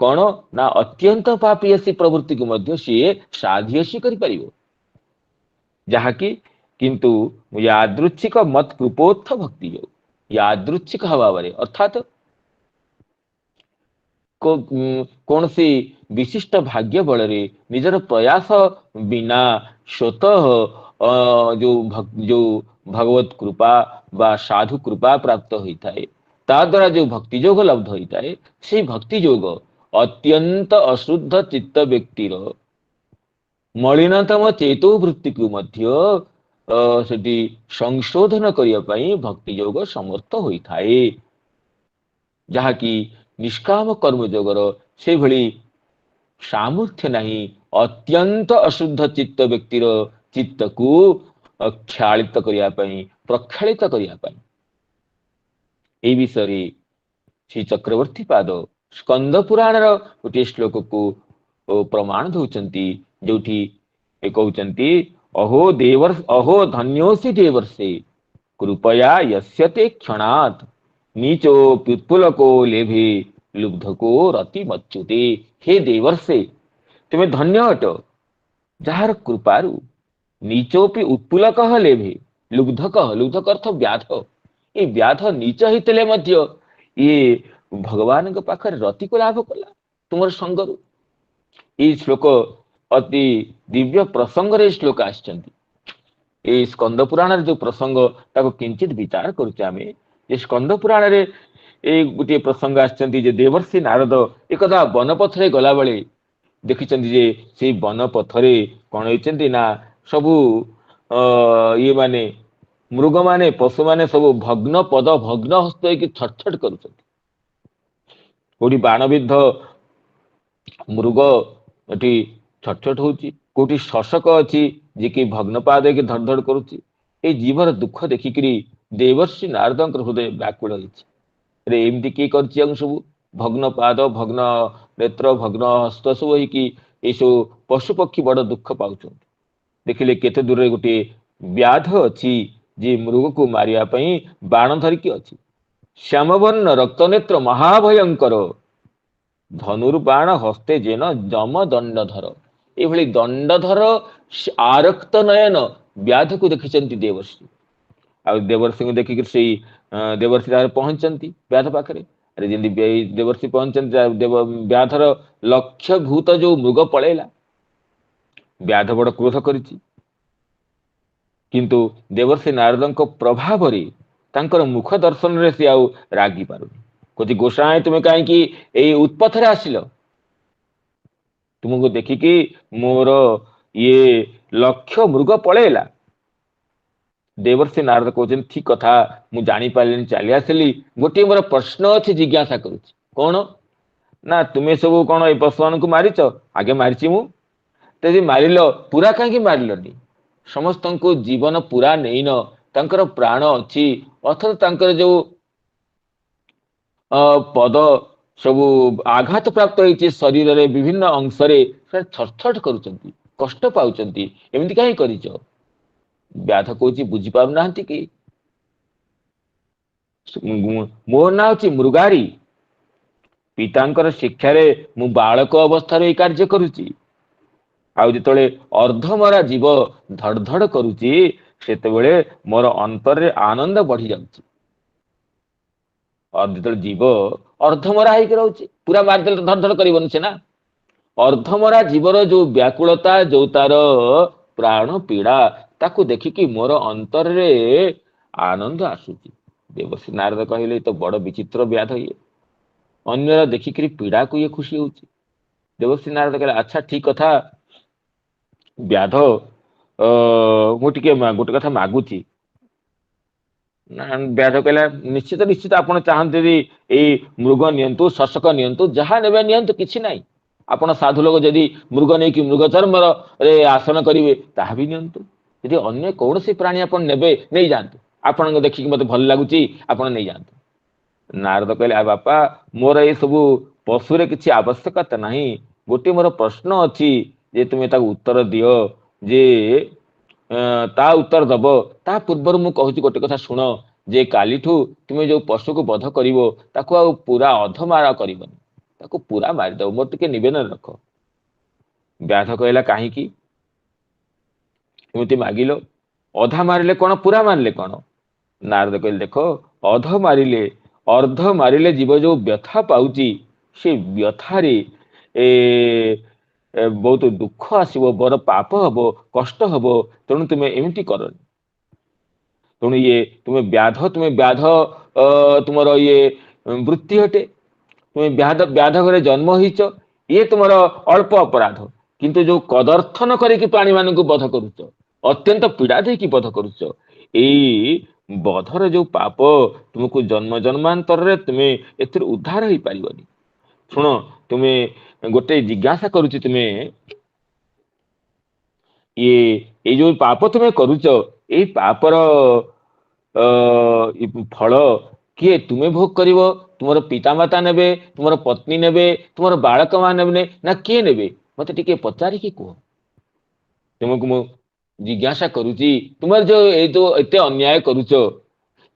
କଣ ନା ଅତ୍ୟନ୍ତ ପାପୀୟସୀ ପ୍ରବୃତ୍ତିକୁ ମଧ୍ୟ ସିଏ ସାଧିୟସୀ କରିପାରିବ, ଯାହାକି କିନ୍ତୁ ୟାଦୃଚ୍ଛିକ ମତ କୃପୋତ୍ଥ ଭକ୍ତି ଯୋଗ, ୟାଦୃଚ୍ଛିକ ଭାବରେ ଅର୍ଥାତ କୌଣସି ବିଶିଷ୍ଟ ଭାଗ୍ୟ ବଳରେ ନିଜର ପ୍ରୟାସ ବିନା ସ୍ୱତଃ ଯୋଉ ଭଗବତ କୃପା ବା ସାଧୁ କୃପା ପ୍ରାପ୍ତ ହୋଇଥାଏ, ତା ଦ୍ୱାରା ଯୋଉ ଭକ୍ତି ଯୋଗ ଲବ୍ଧ ହୋଇଥାଏ, ସେଇ ଭକ୍ତି ଯୋଗ ଅତ୍ୟନ୍ତ ଅଶୁଦ୍ଧ ଚିତ୍ତ ବ୍ୟକ୍ତିର ମଳିନତମ ଚେତୋ ବୃତ୍ତିକୁ ମଧ୍ୟ ସେଠି ସଂଶୋଧନ କରିବା ପାଇଁ ଭକ୍ତି ଯୋଗ ସମର୍ଥ ହୋଇଥାଏ, ଯାହାକି ନିଷ୍କାମ କର୍ମଯୋଗର ସେଭଳି ସାମର୍ଥ୍ୟ ନାହିଁ ଅତ୍ୟନ୍ତ ଅଶୁଦ୍ଧ ଚିତ୍ତ ବ୍ୟକ୍ତିର ଚିତ୍ତକୁ କ୍ଷାଳିତ କରିବା ପାଇଁ, ପ୍ରକ୍ଷାଳିତ କରିବା ପାଇଁ। এই ବିଷୟରେ ଶ୍ରୀ ଚକ୍ରବର୍ତ୍ତୀ ପାଦ ସ୍କନ୍ଦ ପୁରାଣର ଗୋଟିଏ ଶ୍ଲୋକକୁ ପ୍ରମାଣ ଦଉଛନ୍ତି, ଯୋଉଠି କହୁଛନ୍ତି ଅହୋ ଧନ୍ୟୋସି ଦେବର୍ଷେ କୃପୟା ୟସ୍ୟତେ କ୍ଷଣାତ୍ ନିଚୋ ପିପୁଲକୋ ଲେଭେ ଲୁବ୍ଧକୋ ରତି ମଚ୍ୟୁତେ। ହେ ଦେବର୍ଷେ, ତୁମେ ଧନ୍ୟ ଅଟ ଯାହାର କୃପାରୁ ନିଚୋପି ଉତ୍ପୁଲକ ଲେଭେ, ଲୁବ୍ଧକ ଅର୍ଥ ବ୍ୟାଧ, ଏ ବ୍ୟାଧ ନିଚ ହେଇଥିଲେ ମଧ୍ୟ ଇଏ ଭଗବାନଙ୍କ ପାଖରେ ରତିକୁ ଲାଭ କଲା ତୁମର ସଙ୍ଗରୁ। ଏଇ ଶ୍ଲୋକ ଅତି ଦିବ୍ୟ ପ୍ରସଙ୍ଗରେ ଏ ଶ୍ଲୋକ ଆସିଛନ୍ତି। ଏଇ ସ୍କନ୍ଦ ପୁରାଣରେ ଯୋଉ ପ୍ରସଙ୍ଗ ତାକୁ କିଞ୍ଚିତ ବିଚାର କରୁଛେ ଆମେ, ଯେ ସ୍କନ୍ଦ ପୁରାଣରେ ଏଇ ଗୋଟିଏ ପ୍ରସଙ୍ଗ ଆସିଛନ୍ତି ଯେ ଦେବର୍ଷି ନାରଦ ଏକଦା ବନପଥରେ ଗଲାବେଳେ ଦେଖିଛନ୍ତି ଯେ ସେଇ ବନପଥରେ କଣ ହେଇଛନ୍ତି ନା ସବୁ ଇଏ ମାନେ ମୃଗମାନେ ପଶୁମାନେ ସବୁ ଭଗ୍ନ ପଦ ଭଗ୍ନ ହସ୍ତ ହେଇକି ଛଟଛଟ କରୁଛନ୍ତି। କୋଉଠି ବାଣବିଦ୍ଧ ମୃଗ ଏଠି ଛଟଛଟ ହଉଛି, କୋଉଠି ଶଶକ ଅଛି ଯିଏକି ଭଗ୍ନପାଦ ହେଇକି ଧଡ଼ ଧଡ଼ କରୁଛି। ଏଇ ଜୀବର ଦୁଃଖ ଦେଖିକିରି ଦେବର୍ଷି ନାରଦଙ୍କର ହୃଦୟ ବ୍ୟାକୁଳ ହେଇଛି। ରେ ଏମିତି କିଏ କରିଛି ଆଉ ସବୁ ଭଗ୍ନ ପାଦ ଭଗ୍ନ ନେତ୍ର ଭଗ୍ନ ହସ୍ତ ସବୁ ହେଇକି ଏସବୁ ପଶୁପକ୍ଷୀ ବଡ ଦୁଃଖ ପାଉଛନ୍ତି। ଦେଖିଲେ କେତେ ଦୂରରେ ଗୋଟିଏ ବ୍ୟାଧ ଅଛି ଯିଏ ମୃଗକୁ ମାରିବା ପାଇଁ ବାଣ ଧରିକି ଅଛି। ଶ୍ୟାମବର୍ଣ୍ଣ ରକ୍ତନେତ୍ର ମହାଭୟଙ୍କର ଧନୁର୍ବାଣ ହସ୍ତେ ଯେନ ଯମ ଦଣ୍ଡଧର। ଏଇଭଳି ଦଣ୍ଡଧର ଆରକ୍ତ ନୟନ ବ୍ୟାଧକୁ ଦେଖିଛନ୍ତି ଦେବର୍ଷି। ଆଉ ଦେବର୍ଷିଙ୍କୁ ଦେଖିକି ସେଇ ଦେବର୍ଷି ପହଞ୍ଚନ୍ତି ବ୍ୟାଧ ପାଖରେ। ଆରେ ଯେମିତି ଦେବର୍ଷି ପହଞ୍ଚନ୍ତି ବ୍ୟାଧର ଲକ୍ଷ ଭୂତ ଯୋଉ ମୃଗ ପଳେଇଲା। ବ୍ୟାଧ ବଡ କ୍ରୋଧ କରିଛି, କିନ୍ତୁ ଦେବର୍ଷି ନାରଦଙ୍କ ପ୍ରଭାବରେ ତାଙ୍କର ମୁଖ ଦର୍ଶନରେ ସେ ଆଉ ରାଗି ପାରୁନି। କହୁଛି ଗୋସାଇଁ ତୁମେ କାହିଁକି ଏଇ ଉତ୍ପଥରେ ଆସିଲ? ତୁମକୁ ଦେଖିକି ମୋର ଇଏ ଲକ୍ଷ ମୃଗ ପଳେଇଲା। ଦେବର୍ଷି ନାରଦ କହୁଛନ୍ତି ଠିକ କଥା, ମୁଁ ଜାଣିପାରିଲିନି ଚାଲି ଆସିଲି। ଗୋଟିଏ ମୋର ପ୍ରଶ୍ନ ଅଛି, ଜିଜ୍ଞାସା କରୁଛି। କଣ ନା ତୁମେ ସବୁ କଣ ଏଇ ପଶୁମାନଙ୍କୁ ମାରିଛ? ଆଗେ ମାରିଛି ମୁଁ। ଯଦି ମାରିଲ ପୁରା କାହିଁକି ମାରିଲନି? ସମସ୍ତଙ୍କୁ ଜୀବନ ପୁରା ନେଇନ, ତାଙ୍କର ପ୍ରାଣ ଅଛି, ଅଥଚ ତାଙ୍କର ଯୋଉ ପଦ ସବୁ ଆଘାତ ପ୍ରାପ୍ତ ହେଇଛି ଶରୀରରେ ବିଭିନ୍ନ ଅଂଶରେ, ସେ ଛଟଛଟ କରୁଛନ୍ତି, କଷ୍ଟ ପାଉଛନ୍ତି। ଏମିତି କାହିଁ କରିଛ? ବ୍ୟାଧ କହୁଛି ବୁଝିପାରୁନାହାନ୍ତି କି? ମୋ ନାଁ ହଉଛି ମୃଗାରୀ। ପିତାଙ୍କର ଶିକ୍ଷାରେ ମୁଁ ବାଳକ ଅବସ୍ଥାରେ ଏଇ କାର୍ଯ୍ୟ କରୁଛି। ଆଉ ଯେତେବେଳେ ଅର୍ଦ୍ଧମରା ଜୀବ ଧଡ଼ ଧଡ଼ କରୁଛି, ସେତେବେଳେ ମୋର ଅନ୍ତରରେ ଆନନ୍ଦ ବଢି ଯାଉଛି। ଯେତେବେଳେ ଜୀବ ଅର୍ଦ୍ଧମରା ହେଇକି ରହୁଛି, ପୁରା ମାରିଦେଲେ ଧଡ଼ ଧଡ଼ କରିବନି ସେ ନା। ଅର୍ଦ୍ଧମରା ଜୀବର ଯୋଉ ବ୍ୟାକୁଳତା, ଯୋଉ ତାର ପ୍ରାଣ ପୀଡା, ତାକୁ ଦେଖିକି ମୋର ଅନ୍ତରରେ ଆନନ୍ଦ ଆସୁଛି। ଦେବର୍ଷି ନାରଦ କହିଲେ ତ ବଡ ବିଚିତ୍ର ବ୍ୟାଧ ଇଏ, ଅନ୍ୟର ଦେଖିକିରି ପୀଡାକୁ ଇଏ ଖୁସି ହଉଛି। ଦେବର୍ଷି ନାରଦ କହିଲେ ଆଚ୍ଛା ଠିକ କଥା ବ୍ୟାଧ, ମୁଁ ଟିକେ ଗୋଟେ କଥା ମାଗୁଛି। ବ୍ୟାଧ କହିଲା ନିଶ୍ଚିତ ଆପଣ ଚାହାନ୍ତି ଯଦି ଏଇ ମୃଗ ନିଅନ୍ତୁ, ଶଶକ ନିଅନ୍ତୁ, ଯାହା ନେବେ ନିଅନ୍ତୁ, କିଛି ନାହିଁ। ଆପଣ ସାଧୁ ଲୋକ ଯଦି ମୃଗ ନେଇକି ମୃଗ ଚର୍ମର ଆସନ କରିବେ ତାହା ବି ନିଅନ୍ତୁ। ଯଦି ଅନ୍ୟ କୌଣସି ପ୍ରାଣୀ ଆପଣ ନେବେ ନେଇଯାଆନ୍ତୁ, ଆପଣଙ୍କୁ ଦେଖିକି ମତେ ଭଲ ଲାଗୁଛି, ଆପଣ ନେଇଯାଆନ୍ତୁ। ନାରଦ କହିଲେ ଆ ବାପା, ମୋର ଏଇ ସବୁ ପଶୁରେ କିଛି ଆବଶ୍ୟକତା ନାହିଁ। ଗୋଟିଏ ମୋର ପ୍ରଶ୍ନ ଅଛି, ଯେ ତୁମେ ତାକୁ ଉତ୍ତର ଦିଅ। ଯେ ତା ଉତ୍ତର ଦବ ତା ପୂର୍ବରୁ ମୁଁ କହୁଛି ଗୋଟେ କଥା ଶୁଣ। जे कालीठू तुमे जो पशु को बध करिवो ताको आ पूरा अधमारा करिवनी, ताको पूरा मारि दो, मोर टिके निवेदन रख। व्याध कहला काहे की एमती मागिलो, अधा मारिले कौन पूरा मारिले कौन? नारद कहले देखो, अध मारिले अर्ध मारिले जीव जो व्यथा पाउची से व्यथारे बहुत दुख आसो, बड़ पाप हबो, कष्ट हबो, तेणु तुम एमती करनी। तेणु ये तुम्हें व्याध तुमर ये वृत्ति हटे, तुम्हें व्याध घरे जन्म होइच, ये तुमर अल्प अपराध, किंतु जो कदर्थन करके प्राणी मान बध करुच, अत्यंत पीड़ा देकी बध करुच, एई बधर जो पाप तुमको जन्म जन्मांतर रे तुम्हें एथर उद्धार हो पारिबनी। सुन, तुम्हें गोटे जिज्ञासा करुच, तुम्हें ये जो पाप तुम्हें करुच, ए पापर फल किए तुम्हें भोग करिव? तुमर पितामाता नेबे, तुमर पत्नी नेबे, तुमर बालक मान नेबे ना किए नेबे? मते टिके पचारिकी कह। तुमको मु जिज्ञासा करुची, तुमर जो एते अन्याय करुच,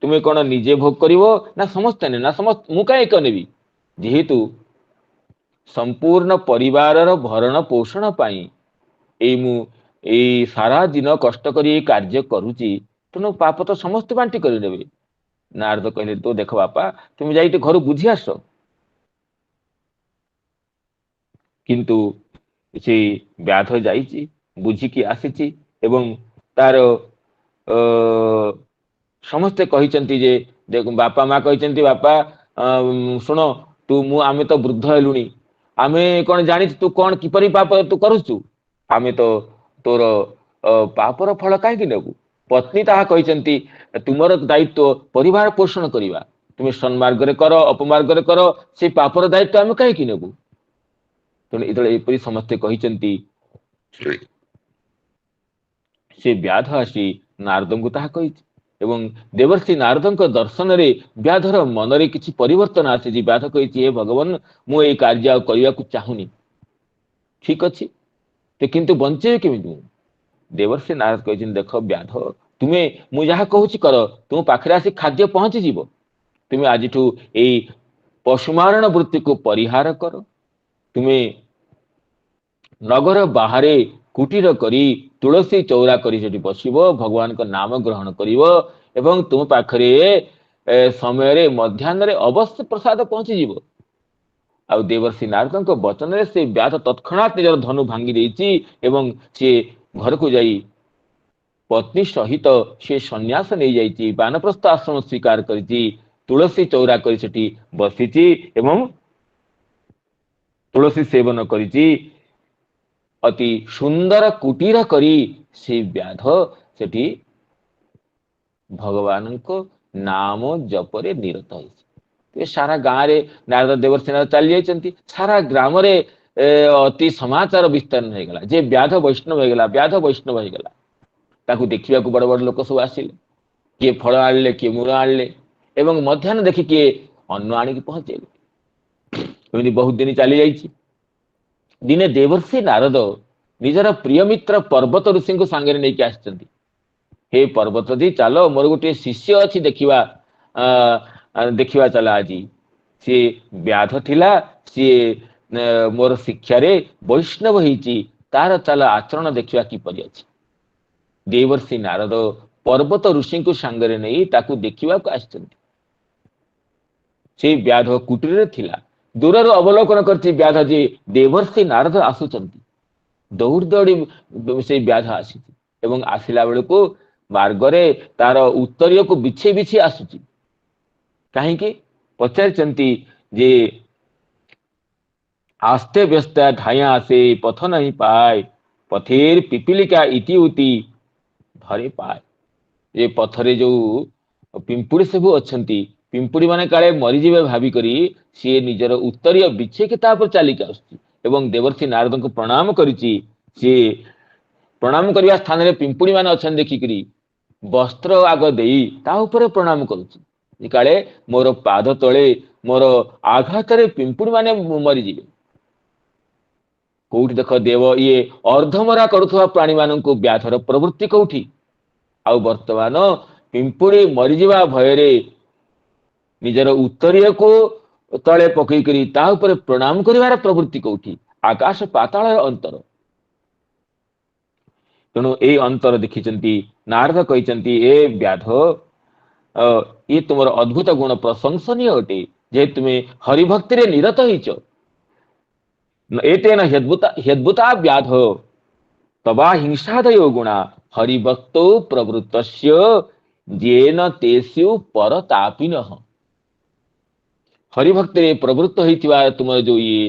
तुम्हें कौन निजे भोग करिव ना समस्ते ने? ना समस्त मु काहे एक नेबी? जेहेतु संपूर्ण परिवार भरण पोषण पाई एई सारा दिन कष्ट करी कार्य करुची, तेणु पाप तो समस्त बांटी करदेवे। नारद कहले तो देख बापा, तुम जाई घर बुझी आस। किंतु से व्याध जाइछि, बुझिकी आसीछि एवं तार समस्ते कहिचंती जे देख बापा माँ कहिचंती, बापा सुन तू मु आमे तो वृद्ध हेलुणी, आमे कौन जानी तू कौन किपरि पाप तू करुचु, आमे तो तोर पापर फल काहे नेबु? पत्नी ताहा कहिचंती तुमर दायित्व परिवार पोषण करिवा, तुम सन्मार्ग रे कर अपमार्ग रे कर, से पापर दायित्व आमे काहे नेबु? तेणु इतले एपरि समस्ते कहिचंती। से व्याध आसी नारदंकु ताहा कहिछि एवं देवर्षि नारदंक दर्शन रे व्याधर मनरे किछि परिवर्तन आसी। व्याध कहिछि, हे भगवान मु ए कार्य करिया को चाहुनी, ठीक अछि ते किंतु बंचे केमिति? देवर्षि नारद कहिछि, देख व्याध तुमे मु जहा कहूछि कर, तुम पाखरे आसी खाद्य पहुंची जीव, तुम आजिठू एई पशुमारण वृत्ति को परिहार कर, तुमे नगर बाहरे कुटीर करी तुलसी चौरा करी सेठी बसिबो, भगवान का नाम ग्रहण करिवो एवं तुम पाखरे समय रे मध्याह्न रे अवश्य प्रसाद पहुंची जीवो। आ देवर्षि नारदंक वचन रे से व्याध तत्क्षणात निजर धनु भांगी देछि एवं से घर को जाई पत्नी सहित से सन्यास नहीं जाइछि, बानप्रस्थ आश्रम स्वीकार करिछि, तुलसी चौरा करी सेठी बसिछि एवं तुलसी सेवन करिछि। अति सुंदर कुटीर करी से व्याध सेठी भगवान को नाम जपरे निरत होइछि। सारा गाँव रे नारद देवर्षि नारद चली जाइछन्ति, सारा ग्राम रे अति समाचार विस्तारण हो गला जे व्याध वैष्णव हो गला, व्याध वैष्णव हो गला। ताकू देखिया को बड़ बड़ लोक सब आसिले, किए फल आनले, किए मूल आनले एवं मध्याह्न देखि किए अन्न आनिक पहुंचेले। एमती बहुत दिन चली जाइछि। दिने देवर्षि नारद निजर प्रिय मित्र पर्वत ऋषि को सांगे नहीं कि आसचंती, हे पर्वत दी चलो मोर गोटे शिष्य अच्छी देखिवा देखिवा चला आजी, सी व्याध थिला, सी मोर शिक्षा रे वैष्णव होइछि, तार चल आचरण देखिवा किपरि अछि। देवर्षि नारद पर्वत ऋषि को सांगे नहीं ताकू देखिवा को आसचंती। से व्याध कुटीर थिला, दूरर अवलोकन करछि व्याध जे देवर्षि नारद आसुचंती। दौड़ दौड़ी से व्याध आसी एवं आसिला बेल को मार्गरे तार उत्तरीय को बिछे बिछे आसुची। कहीं पचारिचंती जे आस्ते व्यस्त ढाया आसे पथ नहीं पाए, पथेर पिपिलिका इति उति धरे पाए। ये पथरे जो पिंपुड़ी सब अच्छंती, पिंपुड़ी माने काले मरीजिबे भावी करी सी निजर उत्तरीय बिछे के तापर चालिक आसुची एवं देवर्षि नारद को प्रणाम करिछि। सी प्रणाम करबा स्थान रे पिंपुड़ी माने अछन देखिकरी वस्त्र आग देई ता ऊपर प्रणाम करुछि, काले मोर पाद तळे मोर आघात रे पिंपुड़ी माने मरी जिवे। कोउठी देख देव ये अर्धमरा करुथवा प्राणी मानन को व्याधर प्रवृत्ति कोउठी, आ वर्तमान ପିମ୍ପୁଡ଼ି ମରିଯିବା ଭୟରେ ନିଜର ଉତ୍ତରୀୟକୁ ତଳେ ପକେଇକରି ତା ଉପରେ ପ୍ରଣାମ କରିବାର ପ୍ରବୃତ୍ତି କୋଉଠି? ଆକାଶ ପାତାଳର ଅନ୍ତର। ତେଣୁ ଏଇ ଅନ୍ତର ଦେଖିଛନ୍ତି ନାରଦ କହିଛନ୍ତି, ଏ ବ୍ୟାଧ, ଇଏ ତୁମର ଅଦ୍ଭୁତ ଗୁଣ ପ୍ରଶଂସନୀୟ ଅଟେ, ଯେ ତୁମେ ହରିଭକ୍ତିରେ ନିରତ ହେଇଛ। ଏତେନ ହ୍ୟଦ୍ଭୁତା ବ୍ୟାଧ ତବା ହିଂସାଦୟ ଗୁଣା ହରିଭକ୍ତୋ ପ୍ରବୃତ୍ତସ୍ୟ ଯେନ ତେଷୁ ପରତାପିନଃ। ହରିଭକ୍ତିରେ ପ୍ରବୃତ୍ତ ହେଇଥିବା ତୁମର ଯୋଉ ଇଏ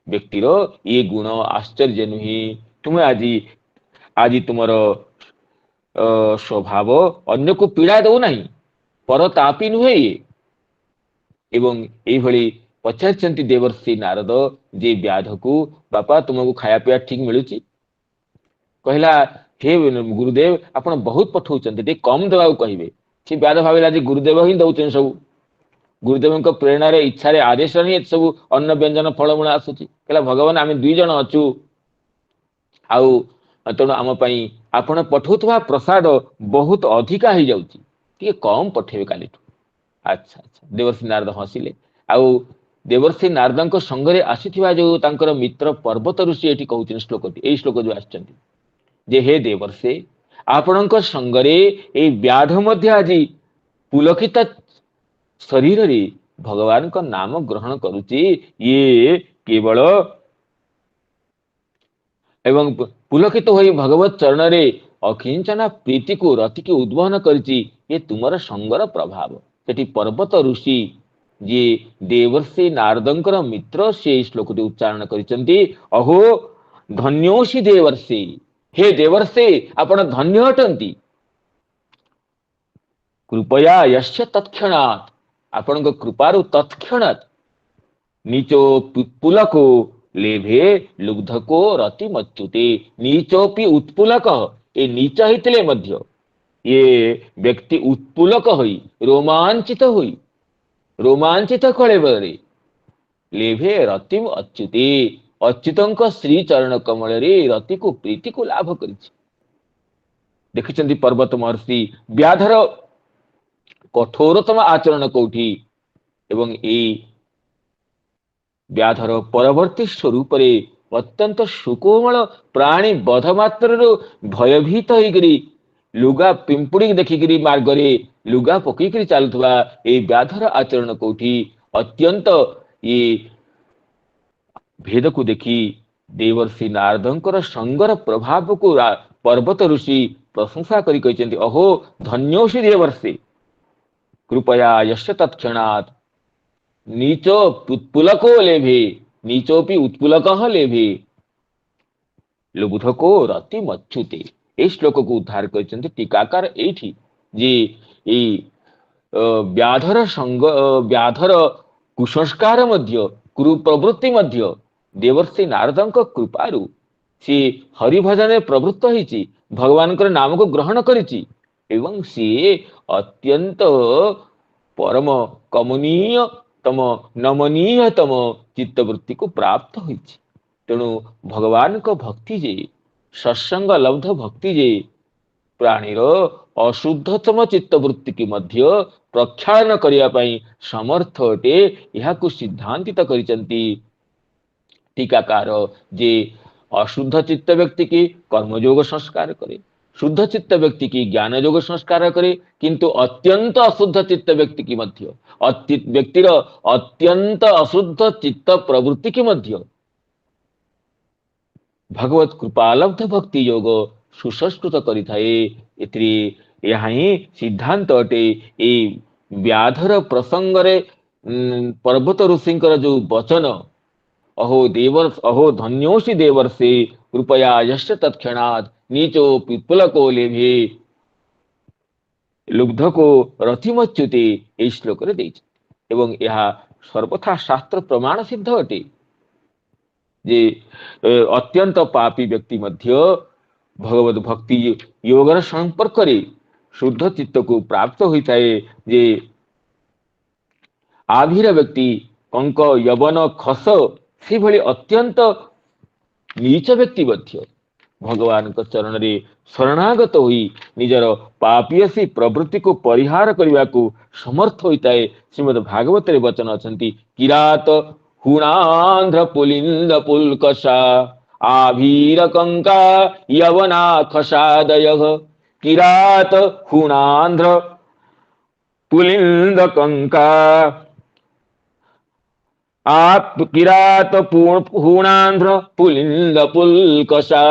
ବ୍ୟକ୍ତିର ଇଏ ଗୁଣ ଆଶ୍ଚର୍ଯ୍ୟ ନୁହେଁ। ତୁମେ ଆଜି ତୁମର ସ୍ୱଭାବ ଅନ୍ୟକୁ ପୀଡ଼ା ଦଉନାହିଁ, ପରତାପୀ ନୁହେଁ ଇଏ। ଏବଂ ଏଇଭଳି ପଚାରିଛନ୍ତି ଦେବର୍ଷି ନାରଦ ଯେ ବ୍ୟାଧକୁ, ବାପା ତୁମକୁ ଖାଇବା ପିଇବା ଠିକ ମିଳୁଛି? କହିଲା, ହେ ଗୁରୁଦେବ, ଆପଣ ବହୁତ ପଠଉଛନ୍ତି, ଟିକେ କମ ଦେବାକୁ କହିବେ। ସେ ବ୍ୟାଧ ଭାବିଲା ଯେ ଗୁରୁଦେବ ହିଁ ଦଉଛନ୍ତି ସବୁ, ଗୁରୁଦେବଙ୍କ ପ୍ରେରଣାରେ ଇଚ୍ଛାରେ ଆଦେଶରେ ହିଁ ଏତେ ସବୁ ଅନ୍ନ ବ୍ୟଞ୍ଜନ ଫଳମୂଳ ଆସୁଛି। କହିଲା, ଭଗବାନ ଆମେ 2 ଜଣ ଅଛୁ, ଆଉ ତେଣୁ ଆମ ପାଇଁ ଆପଣ ପଠଉଥିବା ପ୍ରସାଦ ବହୁତ ଅଧିକା ହେଇଯାଉଛି, ଟିକେ କମ ପଠେଇବେ କାଲିଠୁ। ଆଚ୍ଛା ଆଚ୍ଛା, ଦେବର୍ଷି ନାରଦ ହସିଲେ। ଆଉ ଦେବର୍ଷି ନାରଦଙ୍କ ସଙ୍ଗରେ ଆସିଥିବା ଯୋଉ ତାଙ୍କର ମିତ୍ର ପର୍ବତ ଋଷି ଏଠି କହୁଛନ୍ତି ଶ୍ଲୋକଟି, ଏଇ ଶ୍ଲୋକ ଯୋଉ ଆସିଛନ୍ତି ଯେ, ହେ ଦେବର୍ଷି, ଆପଣଙ୍କ ସଙ୍ଗରେ ଏଇ ବ୍ୟାଧ ମଧ୍ୟ ଆଜି ପୁଲକିତ ଶରୀରରେ ଭଗବାନଙ୍କ ନାମ ଗ୍ରହଣ କରୁଛି। ଇଏ କେବଳ ଏବଂ ପୁଲକିତ ହୋଇ ଭଗବତ ଚରଣରେ ଅକିଞ୍ଚନା ପ୍ରୀତିକୁ ରତିକୁ ଉଦ୍ବହନ କରିଛି। ଏ ତୁମର ସଙ୍ଗର ପ୍ରଭାବ। ସେଠି ପର୍ବତ ଋଷି ଯିଏ ଦେବର୍ଷି ନାରଦଙ୍କର ମିତ୍ର, ସେ ଏହି ଶ୍ଲୋକଟି ଉଚ୍ଚାରଣ କରିଛନ୍ତି, ଅହୋ ଧନ୍ୟୋଷି ଦେବର୍ଷି, ହେ ଦେବର୍ଷି ଆପଣ ଧନ୍ୟ ଅଟନ୍ତି। କୃପୟା ୟସ୍ୟ ତତ୍କ୍ଷଣାତ୍, ଆପଣଙ୍କ କୃପାରୁ ତତ୍କ୍ଷଣାତ୍ ନିଚୋ ପୁଲକୋ ଲେଭେ ଲୁବ୍ଧକୋ ରତି ମଚ୍ୟୁତେ। ନିଚୋପି ଉତ୍ପୁଲକ, ଏ ନିଚ ହେଇଥିଲେ ମଧ୍ୟ ଏ ବ୍ୟକ୍ତି ଉତ୍ପୁଲକ ହୋଇ ରୋମାଞ୍ଚିତ କଳେବରରେ ଲେଭେ ରତିମ ଅଚ୍ୟୁତେ, ଅଚ୍ୟୁତଙ୍କ ଶ୍ରୀ ଚରଣ କମଳରେ ରତିକୁ ପ୍ରୀତିକୁ ଲାଭ କରିଛି। ଦେଖିଛନ୍ତି ପର୍ବତ ମହର୍ଷି ବ୍ୟାଧର କଠୋରତମ ଆଚରଣ କୋଉଠି? ଏବଂ ଏଇ ବ୍ୟାଧର ପରବର୍ତ୍ତୀ ସ୍ୱରୂପରେ ଅତ୍ୟନ୍ତ ସୁକୋମଳ ପ୍ରାଣୀ ବଧ ମାତ୍ରରୁ ଭୟଭୀତ ହେଇକରି ଲୁଗା ପିମ୍ପୁଡ଼ି ଦେଖିକିରି ମାର୍ଗରେ ଲୁଗା ପକେଇକରି ଚାଲୁଥିବା ଏଇ ବ୍ୟାଧର ଆଚରଣ କୋଉଠି? ଅତ୍ୟନ୍ତ ଇଏ ଭେଦକୁ ଦେଖି ଦେବର୍ଷି ନାରଦଙ୍କର ସଙ୍ଗର ପ୍ରଭାବକୁ ପର୍ବତ ଋଷି ପ୍ରଶଂସା କରି କହିଛନ୍ତି, ଅହୋ ଧନ୍ୟୋଷି ଦେବର୍ଷି, କୃପୟା ୟସ୍ୟ ତତ୍କ୍ଷଣାତ୍ ନିଚ ଉତ୍ପୁଲକୋ ଲେଭେ, ନିଚୋପି ଉତ୍ପୁଲକଃ ଲେଭେ ଲୁବ୍ଧକୋ ରତି ମଚ୍ୟୁତେ। এই ଶ୍ଲୋକକୁ ଉଦ୍ଧାର କରିଛନ୍ତି ଟୀକାକାର ଏଇଠି ଯେ ଏଇ ବ୍ୟାଧର କୁସଂସ୍କାର ମଧ୍ୟ, କୁପ୍ରବୃତ୍ତି ମଧ୍ୟ ଦେବର୍ଷି ନାରଦଙ୍କ କୃପାରୁ ସିଏ ହରିଭଜନରେ ପ୍ରବୃତ୍ତ ହେଇଛି, ଭଗବାନଙ୍କର ନାମକୁ ଗ୍ରହଣ କରିଛି ଏବଂ ସିଏ ଅତ୍ୟନ୍ତ ପରମ କମନୀୟତମ ନମନୀୟତମ ଚିତ୍ତବୃତ୍ତିକୁ ପ୍ରାପ୍ତ ହୋଇଛି। ତେଣୁ ଭଗବାନଙ୍କ ଭକ୍ତି ଯେ, ସତ୍ସଙ୍ଗ ଲବ୍ଧ ଭକ୍ତି ଯେ ପ୍ରାଣୀର ଅଶୁଦ୍ଧତମ ଚିତ୍ତବୃତ୍ତିକୁ ମଧ୍ୟ ପ୍ରକ୍ଷାଳନ କରିବା ପାଇଁ ସମର୍ଥ ଅଟେ, ଏହାକୁ ସିଦ୍ଧାନ୍ତିତ କରିଛନ୍ତି ଟୀକାକାର ଯେ ଅଶୁଦ୍ଧ ଚିତ୍ତ ବ୍ୟକ୍ତି କି କର୍ମଯୋଗ ସଂସ୍କାର କରେ, शुद्ध चित्त व्यक्ति की ज्ञान योग संस्कार करे, किंतु अत्यंत अशुद्ध चित्त व्यक्ति की मध्य व्यक्तिर अत्यंत अशुद्ध चित्त प्रवृत्ति की मध्य भगवत कृपालब्ध भक्ति योग सुसंस्कृत करिथाए। एथिरे यह ही सिद्धांत अटे। ए व्याधर प्रसंग रे पर्वत ऋषिंकर जो वचन अहो धन्योषि देवर्षि कृपया यश्च तत्क्षणात् नीचो पिप्पलको लेभे लुब्धको रथिमच्युते ए श्लोक रे देछि एवं यह सर्वथा शास्त्र प्रमाण सिद्ध अटे जे अत्यंत पापी व्यक्ति मध्य भगवत भक्ति योगर संपर्क रे शुद्ध चित्त को प्राप्त होता है। जे आभीर व्यक्ति कंक यवन खस से भली अत्यंत नीच व्यक्ति मध्य भगवान को चरण रे शरणागत होई निजर पापियसी प्रवृत्ति को परिहार करने को समर्थ होता है। श्रीमद् भागवत रे वचन अछंती किरात हुणांध्र पुलिंद पुलकषा आभीर कंका यवना खसादय किरात हुणांध्र पुलिंद कंका आप किरात हूणांध्र पुलिंद पुलकषा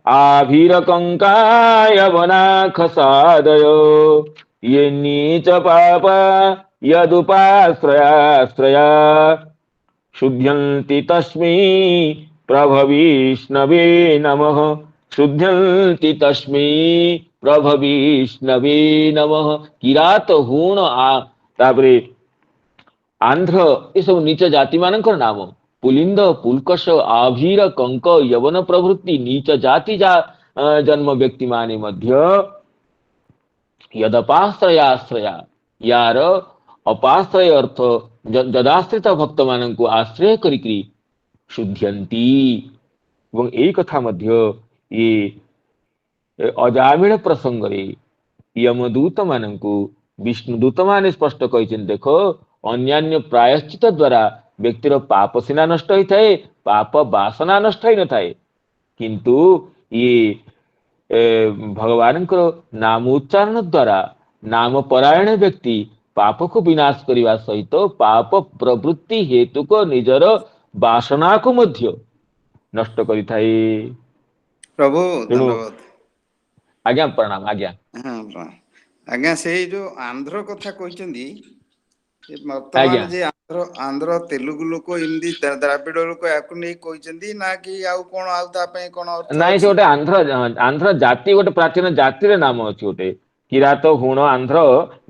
आभीर कंकाय वनाखसादय ये नीच पाप यदुपाश्रयाश्रया शुद्ध्यन्ति तस्मै प्रभविष्णवे नमः शुद्ध्यन्ति तस्मै प्रभविष्णवे नमः। किरात हूण तापरे आंध्र ये सब नीच जाति मानकर नाम पुलिंद पुलकष आभीर कंक यवन प्रवृत्ति नीच जाति जन्म व्यक्ति माने मध्य यदपाश्रयाश्रया यार अपाश्रय अर्थ जदाश्रित भक्त मान को आश्रय करी शुद्ध्यंती एवं यही कथा मध्य ये अजामिल प्रसंग रे यमदूत मान को विष्णुदूत माने स्पष्ट कहते देखो अन्यान्य प्रायश्चित द्वारा व्यक्तिर पाप सीना नष्ट होता है पाप वासना नष्ट हो न किंतु ये भगवान नाम उच्चारण द्वारा नाम परायण व्यक्ति पाप को विनाश करने सहित पाप प्रवृत्ति हेतु को निजर वासना को मध्य नष्ट करि थाए। प्रभु धन्यवाद आज्ञा प्रणाम आज्ञा। हाँ प्रणाम आज्ञा से जो आंध्र कथा कहते वर्तमान जे आंध्र तेलुगु लोक हिंदी द्राविड़ लोक याकु नहीं कहते ना कि आउ कोन आउ ता पे कोन अर्थ नाही से गोटे आंध्र जाति गोटे प्राचीन जातिर नाम अछि गोटे किरात हुण आंध्र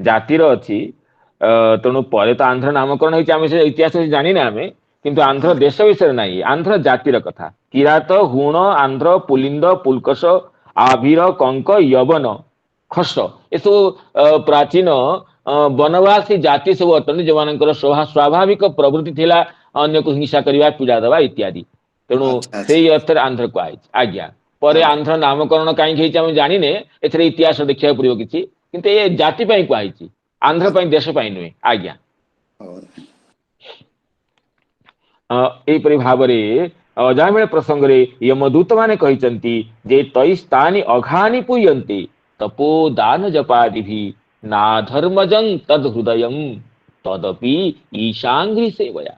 जातिर अछि तेणु परे तो आंध्र नामकरण होइछि आमे से इतिहास जानि ना आमे किंतु आंध्र देश विषय नाही आंध्र जातिर कथा किरात हुण आंध्र पुलिंद पुलकष आभीर कंक यवन खस ये सब प्राचीन वनवासी जाति सब अटन जो मान स्वाभाविक प्रवृत्ति थिला अन्य को हिंसा करवा पीड़ा दवा इत्यादि तेणु से अर्थ आंध्र कहुई आज्ञा पर आंध्र नामकरण कहीं जाने ए इतिहास देखा पड़ो किसी किंतु ये जाति कहुई आंध्र देश नुहे आज्ञा। यहीपरि भाव अजामिल प्रसंग यमदूत माने कहते जे तैस्तानि अघानि पूयन्ते तपो दान जपादि नाधर्मजं तद हृदयं तदपि ईशांग्री सेवया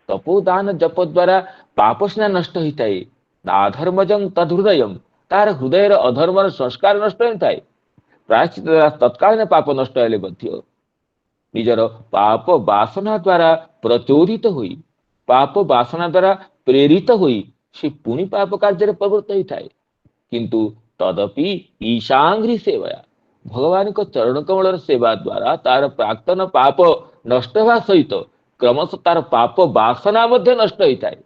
तपोदान जप द्वारा पापस्ना नष्ट होता है नाधर्मजं तद हृदयं तार हृदय अधर्म संस्कार नष्ट होता है प्रायश्चित द्वारा तत्कालीन पाप नष्ट हेले मध्य निजर पाप वासना द्वारा प्रचोदित हुई पाप वासना द्वारा प्रेरित हुई से पुणी पाप कार्य प्रवृत्त होता है किंतु तदपि ईशांग्री सेवया भगवान को चरण कमल सेवा द्वारा तार प्राक्तन पाप नष्ट होगा सहित क्रमश तार पाप वासना मध्य नष्ट होता है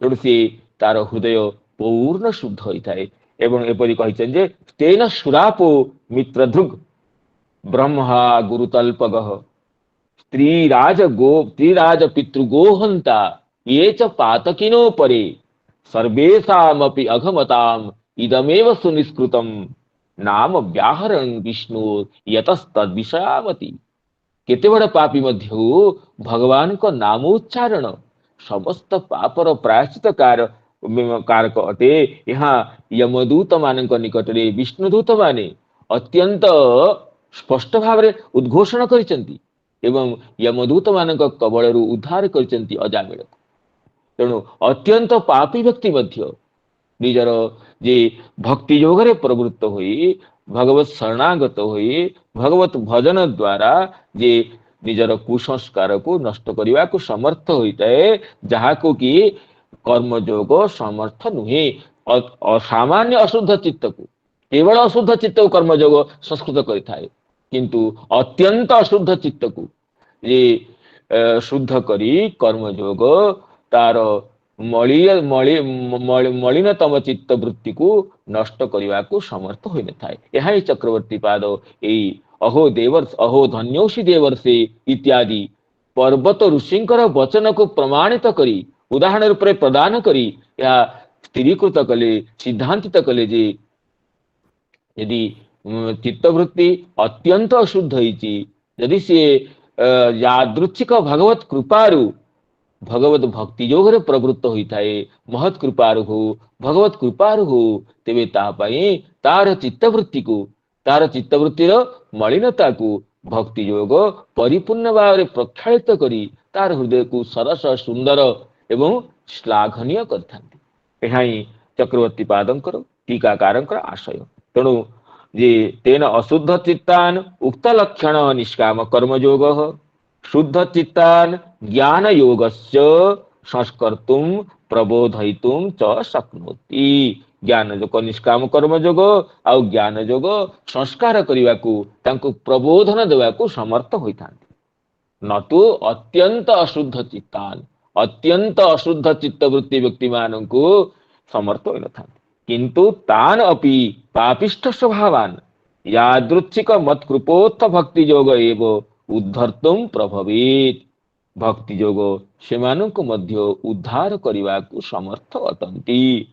तेणु सी तार हृदय पूर्ण शुद्ध होता है एवं एपरी कही तेन सुरापो मित्रधृग ब्रह्मा गुरुतल्पगः स्त्रीराज पितृगोहंता ये च पातकिनो परे सर्वेषामपि अघमताम इदमेव सुनिष्कृतम नाम व्याहरण विष्णु यतस्तद विषयावती केते बड़ पापी मध्य भगवान को नामोच्चारण समस्त पापर प्रायश्चित कारक अटे। यहाँ यमदूत मान निकट में विष्णुदूत माने अत्यंत स्पष्ट भाव में उद्घोषण करिसेंती एवं यमदूत मान कबल उद्धार करिसेंती अजामिल तेणु अत्यंत पापी व्यक्ति मध्य निजर जे भक्ति योग रे प्रवृत्त हुई भगवत शरणागत हुई भगवत भजन द्वारा जे निजर कुसंस्कार को नष्ट करने को समर्थ होता है जहाँ को कि कर्मयोग समर्थ नुहे असामान्य अशुद्ध चित्त को केवल अशुद्ध चित्त को कर्मयोग संस्कृत करें किंतु अत्यंत अशुद्ध चित्त को ये शुद्ध करी कर्मयोग तार मलिनतम चित्त वृत्ति को नष्ट करने को समर्थ हो न था। यह चक्रवर्ती पाद यही अहो देवर्ष अहो धन्योषी देवर्षे इत्यादि पर्वत ऋषिंकर वचन को प्रमाणित करी उदाहरण रूप प्रदान करी या ସ୍ଥିରୀକୃତ କଲେ, ସିଦ୍ଧାନ୍ତିତ କଲେ ଯେ ଯଦି ଚିତ୍ତବୃତ୍ତି ଅତ୍ୟନ୍ତ ଅଶୁଦ୍ଧ ହେଇଛି, ଯଦି ସିଏ ଯାଦୃଚ୍ଛିକ ଭଗବତ କୃପାରୁ ଭଗବତ ଭକ୍ତି ଯୋଗରେ ପ୍ରବୃତ୍ତ ହୋଇଥାଏ, ମହତ୍ କୃପାରୁ ହଉ, ଭଗବତ କୃପାରୁ ହଉ, ତେବେ ତା ପାଇଁ ତାର ଚିତ୍ତବୃତ୍ତିର ମଳିନତାକୁ ଭକ୍ତି ଯୋଗ ପରିପୂର୍ଣ୍ଣ ଭାବରେ ପ୍ରକ୍ଷାଳିତ କରି ତାର ହୃଦୟକୁ ସରସ, ସୁନ୍ଦର ଏବଂ ଶ୍ଲାଘନୀୟ କରିଥାନ୍ତି। ଏହା ହିଁ ଚକ୍ରବର୍ତ୍ତୀ ପାଦଙ୍କର ଟୀକାକାରଙ୍କର ଆଶୟ। ତେଣୁ ଯେ ତେନ ଅଶୁଦ୍ଧ ଚିତ୍ତାନ ଉକ୍ତ ଲକ୍ଷଣ ନିଷ୍କାମ କର୍ମଯୋଗ शुद्ध चित्तान ज्ञान योगस्य संस्कर्तुम प्रबोधयितुम च शक्नोति। ज्ञान जोग निष्काम कर्म जोग आउ ज्ञान जोग संस्कार करने को प्रबोधन देवाकू समर्थ होता न तो अत्यंत अशुद्ध चित्तान अत्यंत अशुद्ध चित्तवृत्ति व्यक्ति मानू समर्थ हो किंतु तान अपि पापिष्ठ स्वभावान यादृच्छिक मत्कृपोत्थ भक्ति योग एवं उद्धर्तुम प्रभवेत। भक्ति जोग से उद्धार करने को समर्थ अटंती।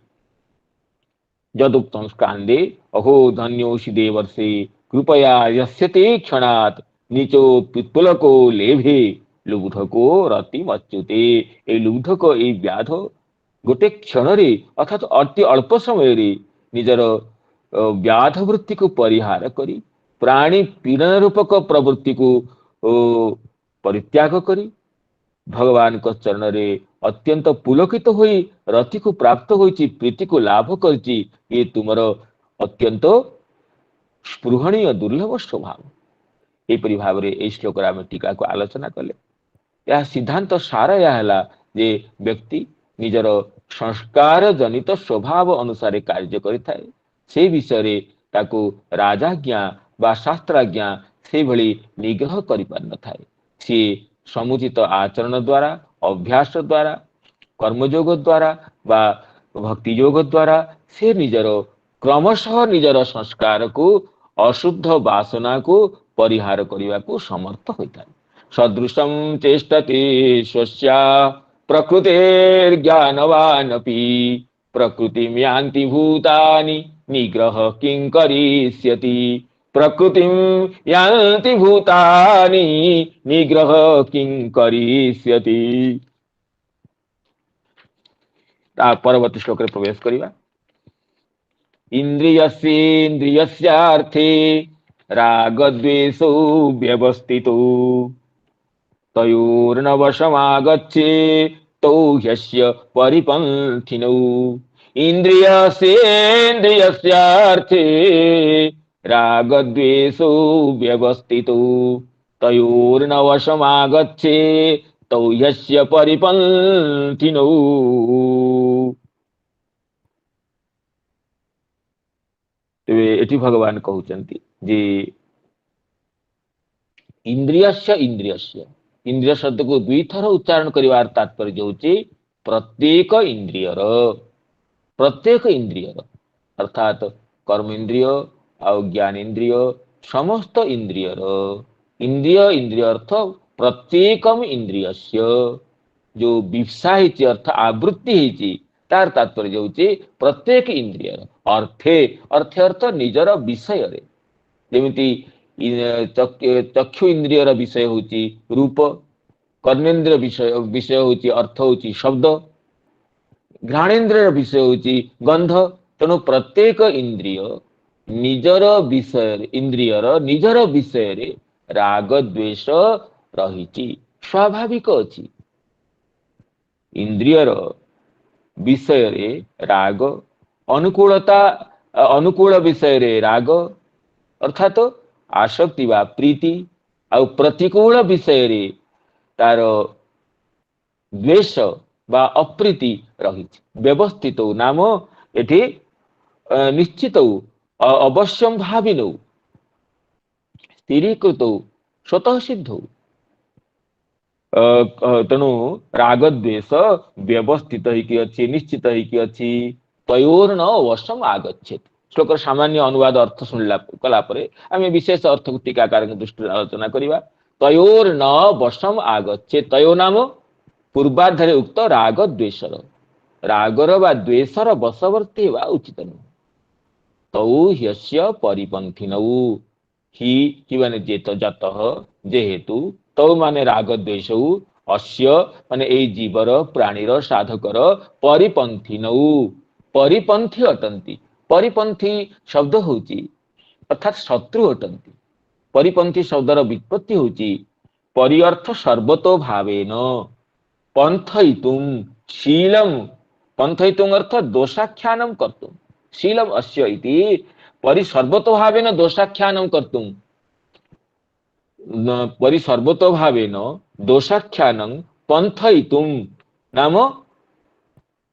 यदुक्तं स्कांदे अहो धन्योषि देवर्षे कृपया यस्यते क्षणात् नीचो पित्पुलको लेभे लुब्धको रतिमच्युते। ए लुब्धको ए व्याध गोटे क्षण अर्थात अति अल्प समय निजर व्याध वृत्ति को परिहार करी प्राणी पीड़न रूपक प्रवृत्ति को परित्याग करी भगवान को चरण रे अत्यंत पुलकित होई रति को प्राप्त होइछि, प्रीति को लाभ करछि। ये तुमर अत्यंत स्पृहणीय दुर्लभ स्वभाव। एपरि भाव रे ए श्लोक आम टीका को आलोचना कले। यह सिद्धांत सारा यह जे व्यक्ति निजर संस्कार जनित स्वभाव अनुसार कार्य करिथाए से विषय रे ताको राजाज्ञा बा शास्त्राज्ञा से भली निग्रह करि पार न थाए। सी समुचित आचरण द्वारा अभ्यास द्वारा कर्मयोग द्वारा बा भक्ति योग द्वारा से निजर क्रमशः निजर संस्कार को अशुद्ध वासना को परिहार करने को समर्थ होता है। सदृशं चेष्टते स्वस्या प्रकृतेर्ज्ञानवानपि प्रकृतिं यान्ति भूतानि निग्रह किं करिष्यति। प्रकृतिं यान्ति भूतानि निग्रह किं करिष्यति। परवर्ती श्लोक रे प्रवेश करिवा। इंद्रियस्येन्द्रियस्यार्थे रागद्वेषौ व्यवस्थितो तयोर्नवशमागच्छे तौ ह्यस्य परिपन्थिनौ। इंद्रियस्येन्द्रियस्यार्थे रागद्वेषौ व्यवस्थितो तयोर्नवशमागच्छे तौ ह्यस्य परिपन्थिनौ। एटी भगवान कहउचंती जे इंद्रियस्य इंद्रियस्य इंद्रिय शब्द को दुई थर उच्चारण करिवार तात्पर्य होची प्रत्येक इंद्रियर अर्थात कर्म इंद्रिय और ज्ञान इंद्रिय समस्त इंद्रियर इंद्रिय इंद्रिय अर्थ प्रत्येकम इंद्रियस्य जो विवसा है अर्थ आवृत्ति है तार तात्पर्य होची प्रत्येक इंद्रियर अर्थे अर्थे अर्थ निजर विषय रे जेमिति चक्षु इंद्रियर विषय होची रूप कर्मेंद्र विषय होची अर्थ होची शब्द घ्राणेन्द्र विषय होची गंध। तेणु प्रत्येक इंद्रिय निजर विषय इंद्रियर निजर विषय रे राग द्वेष रहिची स्वाभाविक अछि। इंद्रियर विषय रे राग अनुकूलता अनुकूल विषय रे राग अर्थात आसक्ति बा प्रीति आ प्रतिकूल विषय रे तार द्वेष बा अप्रीति रही। व्यवस्थित नाम एठी निश्चित अवश्यम भाविनौ स्थिरीकृत स्वतः सिद्ध। तेणु राग द्वेष व्यवस्थित होइकी अछि निश्चित होइकी अछि तयोर न वशम आगच्छेत। श्लोक सामान्य अनुवाद अर्थ सुनला कला परे आमे विशेष अर्थ को टीकाकार दृष्टि आलोचना करिवा। तयोर न वशम आगच्छेत तयो नाम पूर्वार्धरे उक्त राग द्वेषर ରାଗର ବା ଦ୍ୱେଷର ବଶବର୍ତ୍ତୀ ହେବା ଉଚିତ ନୁହେଁ। ତୌ ହ୍ୟସ୍ୟ ପରିପନ୍ଥିନୌ ହି ମାନେ ଜାତଃ ଯେହେତୁ, ତୌ ମାନେ ରାଗ ଦ୍ୱେଷୌ, ଅସ୍ୟ ମାନେ ଏଇ ଜୀବର ପ୍ରାଣୀର ସାଧକର ପରିପନ୍ଥିନୌ ପରିପନ୍ଥୀ ଅଟନ୍ତି। ପରିପନ୍ଥୀ ଶବ୍ଦ ହଉଛି ଅର୍ଥାତ ଶତ୍ରୁ ଅଟନ୍ତି। ପରିପନ୍ଥୀ ଶବ୍ଦର ବ୍ୟୁତ୍ପତ୍ତି ହଉଛି ପରି ଅର୍ଥ ସର୍ବତୋ ଭାବେନ ପନ୍ଥୟିତୁଂ ଶୀଲଂ, ପନ୍ଥୟିତୁଂ ଅର୍ଥ ଦୋଷାଖ୍ୟାନଂ କର୍ତ୍ତୁଂ, ଶୀଲଂ ଅସ୍ୟ ଇତି ପରି ସର୍ବତୋ ଭାବେନ ଦୋଷାଖ୍ୟାନଂ କର୍ତ୍ତୁଂ, ପରି ସର୍ବତୋ ଭାବେନ ଦୋଷାଖ୍ୟାନଂ ପନ୍ଥୟିତୁଂ ନାମ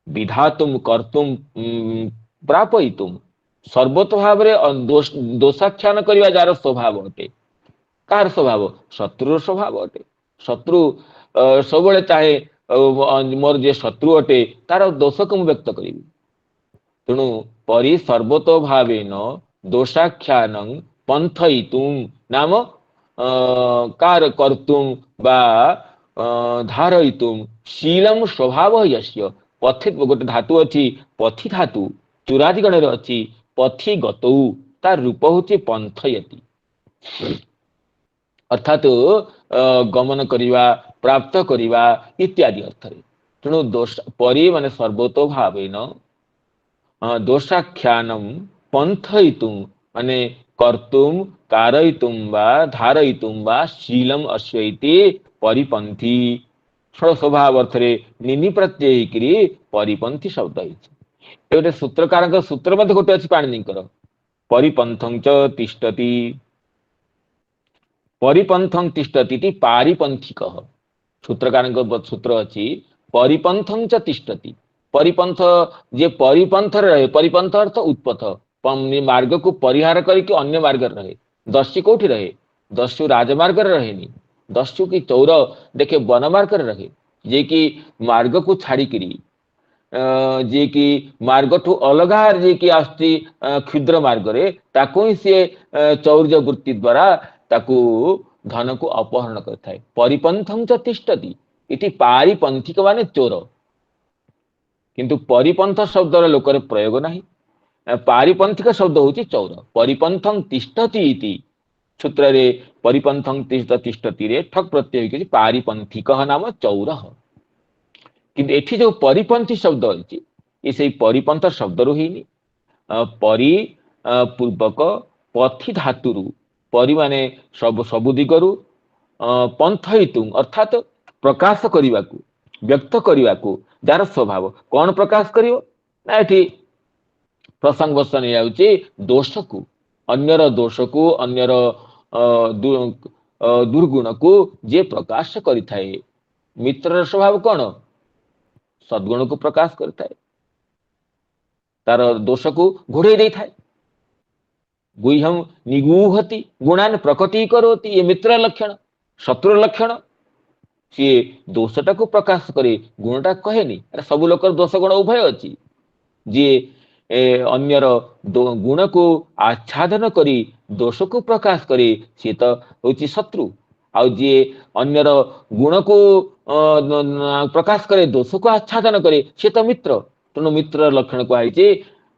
ବିଧାତୁଂ କର୍ତ୍ତୁଂ ପ୍ରାପୟିତୁଂ, ସର୍ବତ ଭାବରେ ଦୋଷାଖ୍ୟାନ କରିବା ଯାହାର ସ୍ୱଭାବ ଅଟେ। କାହାର ସ୍ୱଭାବ? ଶତ୍ରୁର ସ୍ୱଭାବ ଅଟେ। ଶତ୍ରୁ ସବୁବେଳେ ଚାହେଁ ମୋର ଯିଏ ଶତ୍ରୁ ଅଟେ ତାର ଦୋଷକୁ ମୁଁ ବ୍ୟକ୍ତ କରିବି। ତେଣୁ ପରି ସର୍ବତ ଭାବେନ ଦୋଷାଖ୍ୟାନଂ ପନ୍ଥୟିତୁଂ ନାମ କାର କର୍ତ୍ତୁଂ ବା ଧାରୟିତୁଂ ଶୀଲଂ ସ୍ୱଭାବ ୟସ୍ୟ, ପଥି ଗୋଟେ ଧାତୁ ଅଛି ପଥି ଧାତୁ, ଚୁରାଦି ଗଣରେ ଅଛି ପଥି ଗତୌ, ତାର ରୂପ ହଉଛି ପନ୍ଥୟତି, ଅର୍ଥାତ ଗମନ କରିବା, ପ୍ରାପ୍ତ କରିବା ଇତ୍ୟାଦି ଅର୍ଥରେ। ତେଣୁ ପରି ମାନେ ସର୍ବତୋ ଭାବେନ ଦୋଷାଖ୍ୟାନଂ ପନ୍ଥୟିତୁଂ ମାନେ କର୍ତ୍ତୁଂ କାରୟିତୁଂ ବା ଧାରୟିତୁଂ ବା ଶୀଲଂ ଅସ୍ୟ ଇତି ପରିପନ୍ଥୀ, ସ୍ୱଭାବ ଅର୍ଥରେ ନିନି ପ୍ରତ୍ୟୟ ହେଇକିରି ପରିପନ୍ଥୀ ଶବ୍ଦ ହେଇଛି। ଏ ଗୋଟେ ସୂତ୍ରକାରଙ୍କ ସୂତ୍ର ମଧ୍ୟ ଗୋଟେ ଅଛି ପାଣିନିଙ୍କର, ପରିପନ୍ଥଂ ଚ ତିଷ୍ଠତି, ପରିପନ୍ଥଂ ତିଷ୍ଠତି ଇତି ପାରିପନ୍ଥିକଃ। ସୂତ୍ରକାରଙ୍କ ସୂତ୍ର ଅଛି ପରିପନ୍ଥଂ ଚ ତିଷ୍ଠତି, ପରିପନ୍ଥ ଯିଏ ପରିପନ୍ଥରେ ରହେ, ପରିପନ୍ଥ ଅର୍ଥ ଉତ୍ପଥ, ମାର୍ଗକୁ ପରିହାର କରିକି ଅନ୍ୟ ମାର୍ଗରେ ରହେ। ଦସ୍ୟୁ କୋଉଠି ରହେ? ଦସ୍ୟୁ ରାଜମାର୍ଗରେ ରହେନି, ଦସ୍ୟୁ କି ଚୌର ଦେଖେ ବନମାର୍ଗରେ ରହେ, ଯିଏକି ମାର୍ଗକୁ ଛାଡ଼ିକିରି ଯିଏକି ମାର୍ଗଠୁ ଅଲଗା ଯିଏକି ଆସୁଛି କ୍ଷୁଦ୍ର ମାର୍ଗରେ, ତାକୁ ହିଁ ସିଏ ଚୌର୍ଯ୍ୟ ବୃତ୍ତି ଦ୍ୱାରା ତାକୁ ଧନକୁ ଅପହରଣ କରିଥାଏ। ପରିପନ୍ଥଂ ଚ ତିଷ୍ଠତି ଏଠି ପାରିପନ୍ଥିକ ମାନେ ଚୋର, କିନ୍ତୁ ପରିପନ୍ଥ ଶବ୍ଦର ଲୋକରେ ପ୍ରୟୋଗ ନାହିଁ। ପାରିପନ୍ଥିକ ଶବ୍ଦ ହଉଛି ଚୌର। ପରିପନ୍ଥଂ ତିଷ୍ଠତି ଇତି ସୂତ୍ରରେ ପରିପନ୍ଥଂ ତିଷ୍ଠତିରେ ଠକ୍ ପ୍ରତ୍ୟୟ ହେଇଛି ପାରିପନ୍ଥିକ ନାମ ଚୌର। କିନ୍ତୁ ଏଠି ଯୋଉ ପରିପନ୍ଥୀ ଶବ୍ଦ ଅଛି ଏ ସେଇ ପରିପନ୍ଥ ଶବ୍ଦରୁ ହେଇନି। ପରି ପୂର୍ବକ ପଥି ଧାତୁରୁ, ପରି ମାନେ ସବୁ ଦିଗରୁ, ପନ୍ଥୟିତୁଂ ଅର୍ଥାତ ପ୍ରକାଶ କରିବାକୁ, ବ୍ୟକ୍ତ କରିବାକୁ ଯାହାର ସ୍ୱଭାବ। କଣ ପ୍ରକାଶ କରିବ ନା ଏଠି ପ୍ରସଙ୍ଗ ବସ୍ତ ନେଇଯାଉଛି ଦୋଷକୁ, ଅନ୍ୟର ଦୋଷକୁ, ଅନ୍ୟର ଦୁର୍ଗୁଣକୁ ଯିଏ ପ୍ରକାଶ କରିଥାଏ। ମିତ୍ରର ସ୍ୱଭାବ କଣ? ସଦ୍ଗୁଣକୁ ପ୍ରକାଶ କରିଥାଏ, ତାର ଦୋଷକୁ ଘୋଡେଇ ଦେଇଥାଏ। ଗୁହ୍ୟଂ ନିଗୂହତି ଗୁଣାନ୍ ପ୍ରକଟୀକରୋତି, ଏ ମିତ୍ର ଲକ୍ଷଣ। ଶତ୍ରୁର ଲକ୍ଷଣ ସିଏ ଦୋଷଟାକୁ ପ୍ରକାଶ କରେ, ଗୁଣଟା କହେନି। ସବୁ ଲୋକର ଦୋଷ ଗୁଣ ଉଭୟ ଅଛି। ଯିଏ ଅନ୍ୟର ଗୁଣକୁ ଆଚ୍ଛାଦନ କରି ଦୋଷକୁ ପ୍ରକାଶ କରେ ସିଏ ତ ହଉଛି ଶତ୍ରୁ। ଆଉ ଯିଏ ଅନ୍ୟର ଗୁଣକୁ ପ୍ରକାଶ କରେ, ଦୋଷକୁ ଆଚ୍ଛାଦନ କରେ, ସିଏ ତ ମିତ୍ର। ତେଣୁ ମିତ୍ରର ଲକ୍ଷଣ କୁହାଯାଇଛି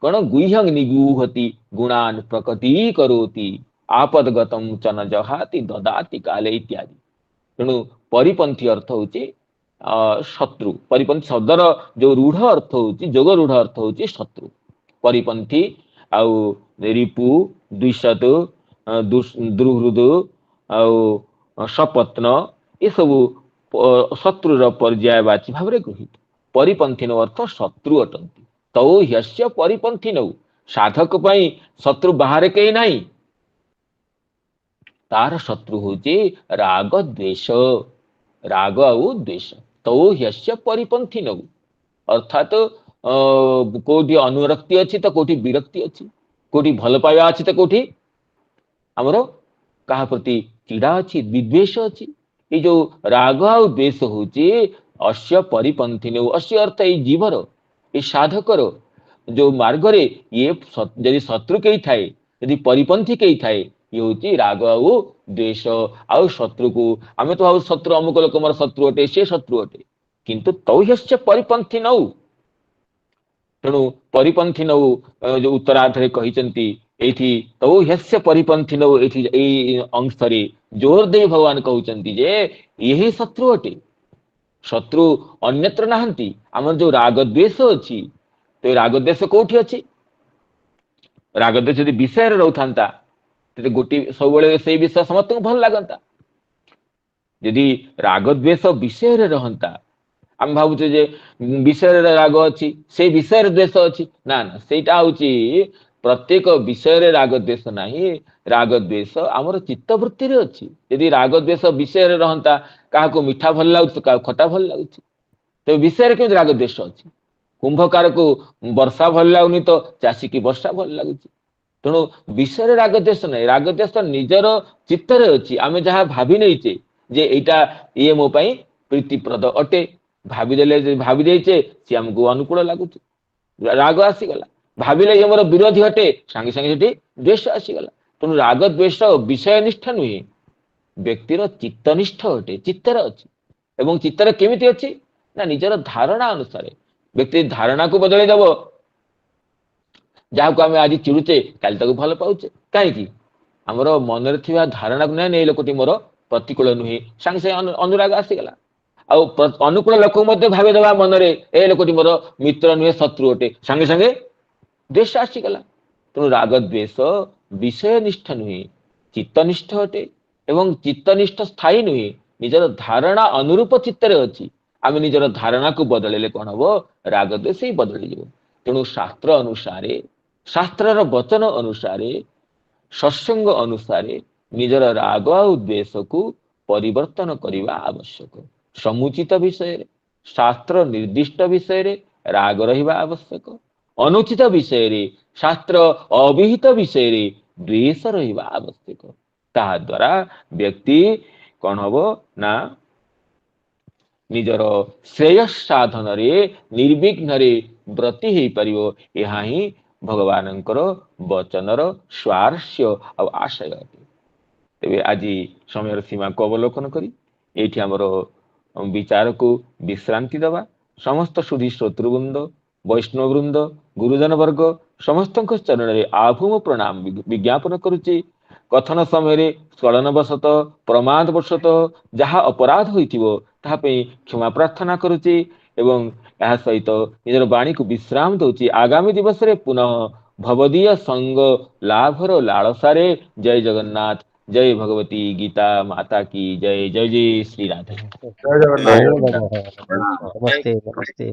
କଣ? ଗୁହ୍ୟଂ ନିଗୂହତି ଗୁଣାନ୍ ପ୍ରକଟୀକରୋତି ଆପଦଗତଂ ଚ ନ ଜହାତି ଦଦାତି କାଲେ ଇତ୍ୟାଦି। ତେଣୁ ପରିପନ୍ଥୀ ଅର୍ଥ ହଉଛି ଶତ୍ରୁ। ପରିପନ୍ଥୀ ଶବ୍ଦର ଯୋଉ ରୂଢ ଅର୍ଥ ହଉଛି, ଯୋଗ ରୂଢ ଅର୍ଥ ହଉଛି ଶତ୍ରୁ। ପରିପନ୍ଥୀ ଆଉ ରିପୁ, ଦ୍ୱିଷତ୍, ଦୁର୍ହୃଦ ଆଉ ସପତ୍ନ ଏସବୁ ଶତ୍ରୁର ପର୍ଯ୍ୟାୟବାଚୀ ଭାବରେ ଗୃହୀତ। ପରିପନ୍ଥୀନ ଅର୍ଥ ଶତ୍ରୁ ଅଟନ୍ତି। ତୌ ହ୍ୟସ୍ୟ ପରିପନ୍ଥୀନୌ, ସାଧକ ପାଇଁ ଶତ୍ରୁ ବାହାରେ କେହି ନାହିଁ, ତାର ଶତ୍ରୁ ହଉଛି ରାଗ ଦ୍ୱେଷ, ରାଗ ଆଉ ଦ୍ୱେଷ। ତୌ ହ୍ୟସ୍ୟ ପରିପନ୍ଥୀନୌ ଅର୍ଥାତ କୋଉଠି ଅନୁରକ୍ତି ଅଛି ତ କୋଉଠି ବିରକ୍ତି ଅଛି, କୋଉଠି ଭଲ ପାଇବା ଅଛି ତ କୋଉଠି ଆମର କାହା ପ୍ରତି ଚିଡ଼ା ଅଛି, ବିଦ୍ୱେଷ ଅଛି। ଏଇ ଯୋଉ ରାଗ ଆଉ ଦ୍ୱେଷ ହଉଛି ଅସ୍ୟ ପରିପନ୍ଥୀନୌ, ଅସ୍ୟ ଅର୍ଥ ଏଇ ଜୀବର, ଏଇ ସାଧକର ଯୋଉ ମାର୍ଗରେ ଇଏ ଯଦି ଶତ୍ରୁ କେହି ଥାଏ, ଯଦି ପରିପନ୍ଥୀ କେହି ଥାଏ, ଇଏ ହଉଛି ରାଗ ଆଉ ଦ୍ୱେଷ। ଆଉ ଶତ୍ରୁକୁ ଆମେ ତ ଭାବୁ ଶତ୍ରୁ ଅମୁକ ଲୋକ ମୋର ଶତ୍ରୁ ଅଟେ, ସେ ଶତ୍ରୁ ଅଟେ, କିନ୍ତୁ ତୌ ହ୍ୟସ୍ୟ ପରିପନ୍ଥୀନୌ ତେଣୁ ପରିପନ୍ଥୀ ନଉ ଯୋଉ ଉତ୍ତରାର୍ଦ୍ଧରେ କହିଛନ୍ତି ଏଇଠି ତଉ ହ୍ୟସ୍ୟ ପରିପନ୍ଥୀ ନଉ, ଏଇଠି ଏଇ ଅଂଶରେ ଜୋର ଦେଇ ଭଗବାନ କହୁଛନ୍ତି ଯେ ଏହି ଶତ୍ରୁ ଅଟେ। ଶତ୍ରୁ ଅନ୍ୟତ୍ର ନାହାନ୍ତି। ଆମର ଯୋଉ ରାଗ ଦ୍ୱେଷ ଅଛି, ତ ରାଗ ଦ୍ୱେଷ କୋଉଠି ଅଛି? ରାଗ ଦ୍ୱେଷ ଯଦି ବିଷୟରେ ରହୁଥାନ୍ତା ତେବେ ଗୋଟିଏ ସବୁବେଳେ ସେଇ ବିଷୟ ସମସ୍ତଙ୍କୁ ଭଲ ଲାଗନ୍ତା। ଯଦି ରାଗ ଦ୍ୱେଷ ବିଷୟରେ ରହନ୍ତା, ଆମେ ଭାବୁଛେ ଯେ ବିଷୟରେ ରାଗ ଅଛି, ସେଇ ବିଷୟରେ ଦ୍ୱେଷ ଅଛି। ନା ନା, ସେଇଟା ହଉଛି ପ୍ରତ୍ୟେକ ବିଷୟରେ ରାଗ ଦ୍ୱେଷ ନାହିଁ। ରାଗ ଦ୍ୱେଷ ଆମର ଚିତ୍ତବୃତ୍ତିରେ ଅଛି। ଯଦି ରାଗ ଦ୍ୱେଷ ବିଷୟରେ ରହନ୍ତା, କାହାକୁ ମିଠା ଭଲ ଲାଗୁଛି, କାହାକୁ ଖଟା ଭଲ ଲାଗୁଛି, ତେବେ ବିଷୟରେ କେମିତି ରାଗ ଦ୍ୱେଷ ଅଛି? କୁମ୍ଭକାରକୁ ବର୍ଷା ଭଲ ଲାଗୁନି ତ ଚାଷୀକି ବର୍ଷା ଭଲ ଲାଗୁଛି। ତେଣୁ ବିଷୟରେ ରାଗ ଦ୍ୱେଷ ନାହିଁ, ରାଗ ଦ୍ୱେଷ ନିଜର ଚିତ୍ତରେ ଅଛି। ଆମେ ଯାହା ଭାବି ନେଇଛେ ଯେ ଏଇଟା ଇଏ ମୋ ପାଇଁ ପ୍ରୀତିପ୍ରଦ ଅଟେ, ଭାବିଦେଲେ ଭାବି ଦେଇଛେ ସିଏ ଆମକୁ ଅନୁକୂଳ ଲାଗୁଛି, ରାଗ ଆସିଗଲା। ଭାବିଲେ ଇଏ ମୋର ବିରୋଧୀ ଅଟେ, ସାଙ୍ଗେ ସାଙ୍ଗେ ସେଠି ଦ୍ୱେଷ ଆସିଗଲା। ତେଣୁ ରାଗ ଦ୍ୱେଷ ବିଷୟନିଷ୍ଠ ନୁହେଁ, ବ୍ୟକ୍ତିର ଚିତ୍ତନିଷ୍ଠ ଅଟେ, ଚିତ୍ତରେ ଅଛି। ଏବଂ ଚିତ୍ତରେ କେମିତି ଅଛି? ନା ନିଜର ଧାରଣା ଅନୁସାରେ। ବ୍ୟକ୍ତି ଧାରଣାକୁ ବଦଳେଇ ଦବ, ଯାହାକୁ ଆମେ ଆଜି ଚିଡୁଛେ କାଲି ତାକୁ ଭଲ ପାଉଛେ। କାହିଁକି? ଆମର ମନରେ ଥିବା ଧାରଣାକୁ ନାହିଁ ଏଇ ଲୋକଟି ମୋର ପ୍ରତିକୂଳ ନୁହେଁ, ସାଙ୍ଗେ ସାଙ୍ଗେ ଅନୁରାଗ ଆସିଗଲା। ଆଉ ଅନୁକୂଳ ଲୋକକୁ ମଧ୍ୟ ଭାବିଦେବା ମନରେ ଏ ଲୋକଟି ମୋର ମିତ୍ର ନୁହେଁ, ଶତ୍ରୁ ଅଟେ, ସାଙ୍ଗେ ସାଙ୍ଗେ ଦ୍ୱେଷ ଆସିଗଲା। ତେଣୁ ରାଗ ଦ୍ୱେଷ ବିଷୟନିଷ୍ଠ ନୁହେଁ, ଚିତ୍ତନିଷ୍ଠ ଅଟେ। ଏବଂ ଚିତ୍ତନିଷ୍ଠ ସ୍ଥାୟୀ ନୁହେଁ, ନିଜର ଧାରଣା ଅନୁରୂପ ଚିତ୍ତରେ ଅଛି। ଆମେ ନିଜର ଧାରଣାକୁ ବଦଳେଇଲେ କଣ ହବ? ରାଗ ଦ୍ୱେଷ ହିଁ ବଦଳିଯିବ। ତେଣୁ ଶାସ୍ତ୍ର ଅନୁସାରେ, ଶାସ୍ତ୍ରର ବଚନ ଅନୁସାରେ, ସତ୍ସଙ୍ଗ ଅନୁସାରେ ନିଜର ରାଗ ଆଉ ଦ୍ୱେଷକୁ ପରିବର୍ତ୍ତନ କରିବା ଆବଶ୍ୟକ। ସମୁଚିତ ବିଷୟରେ, ଶାସ୍ତ୍ର ନିର୍ଦ୍ଦିଷ୍ଟ ବିଷୟରେ ରାଗ ରହିବା ଆବଶ୍ୟକ। ଅନୁଚିତ ବିଷୟରେ, ଶାସ୍ତ୍ର ଅବିହିତ ବିଷୟରେ ଦ୍ୱେଷ ରହିବା ଆବଶ୍ୟକ। ତାହା ଦ୍ୱାରା ବ୍ୟକ୍ତି କଣ ହବ ନା ନିଜର ଶ୍ରେୟ ସାଧନରେ ନିର୍ବିଘ୍ନରେ ବ୍ରତୀ ହେଇପାରିବ। ଏହା ହିଁ ଭଗବାନଙ୍କର ବଚନର ସ୍ୱାରସ୍ୟ ଆଉ ଆଶୟ ଅଟେ। ତେବେ ଆଜି ସମୟର ସୀମାକୁ ଅବଲୋକନ କରି ଏଇଠି ଆମର ବିଚାରକୁ ବିଶ୍ରାନ୍ତି ଦେବା। ସମସ୍ତ ସୁଧୀ ଶ୍ରୋତୃବୃନ୍ଦ, ବୈଷ୍ଣବବୃନ୍ଦ, ଗୁରୁଜନ ବର୍ଗ ସମସ୍ତଙ୍କ ଚରଣରେ ଆଭୂମ ପ୍ରଣାମ ବିଜ୍ଞାପନ କରୁଛି। କଥନ ସମୟରେ ସ୍ଖଳନବଶତଃ ପ୍ରମାଦବଶତଃ ଯାହା ଅପରାଧ ହୋଇଥିବ ତାହା ପାଇଁ କ୍ଷମା ପ୍ରାର୍ଥନା କରୁଛି ଏବଂ ଏହା ସହିତ ନିଜର ବାଣୀକୁ ବିଶ୍ରାମ ଦଉଛି। ଆଗାମୀ ଦିବସରେ ପୁନଃ ଭବଦୀୟ ସଙ୍ଗ ଲାଭର ଲାଳସାରେ ଜୟ ଜଗନ୍ନାଥ, ଜୟ ଭଗବତୀ ଗୀତା ମାତା की जय। जय जय श्री राधे। जय जगन्नाथ। नमस्ते नमस्ते।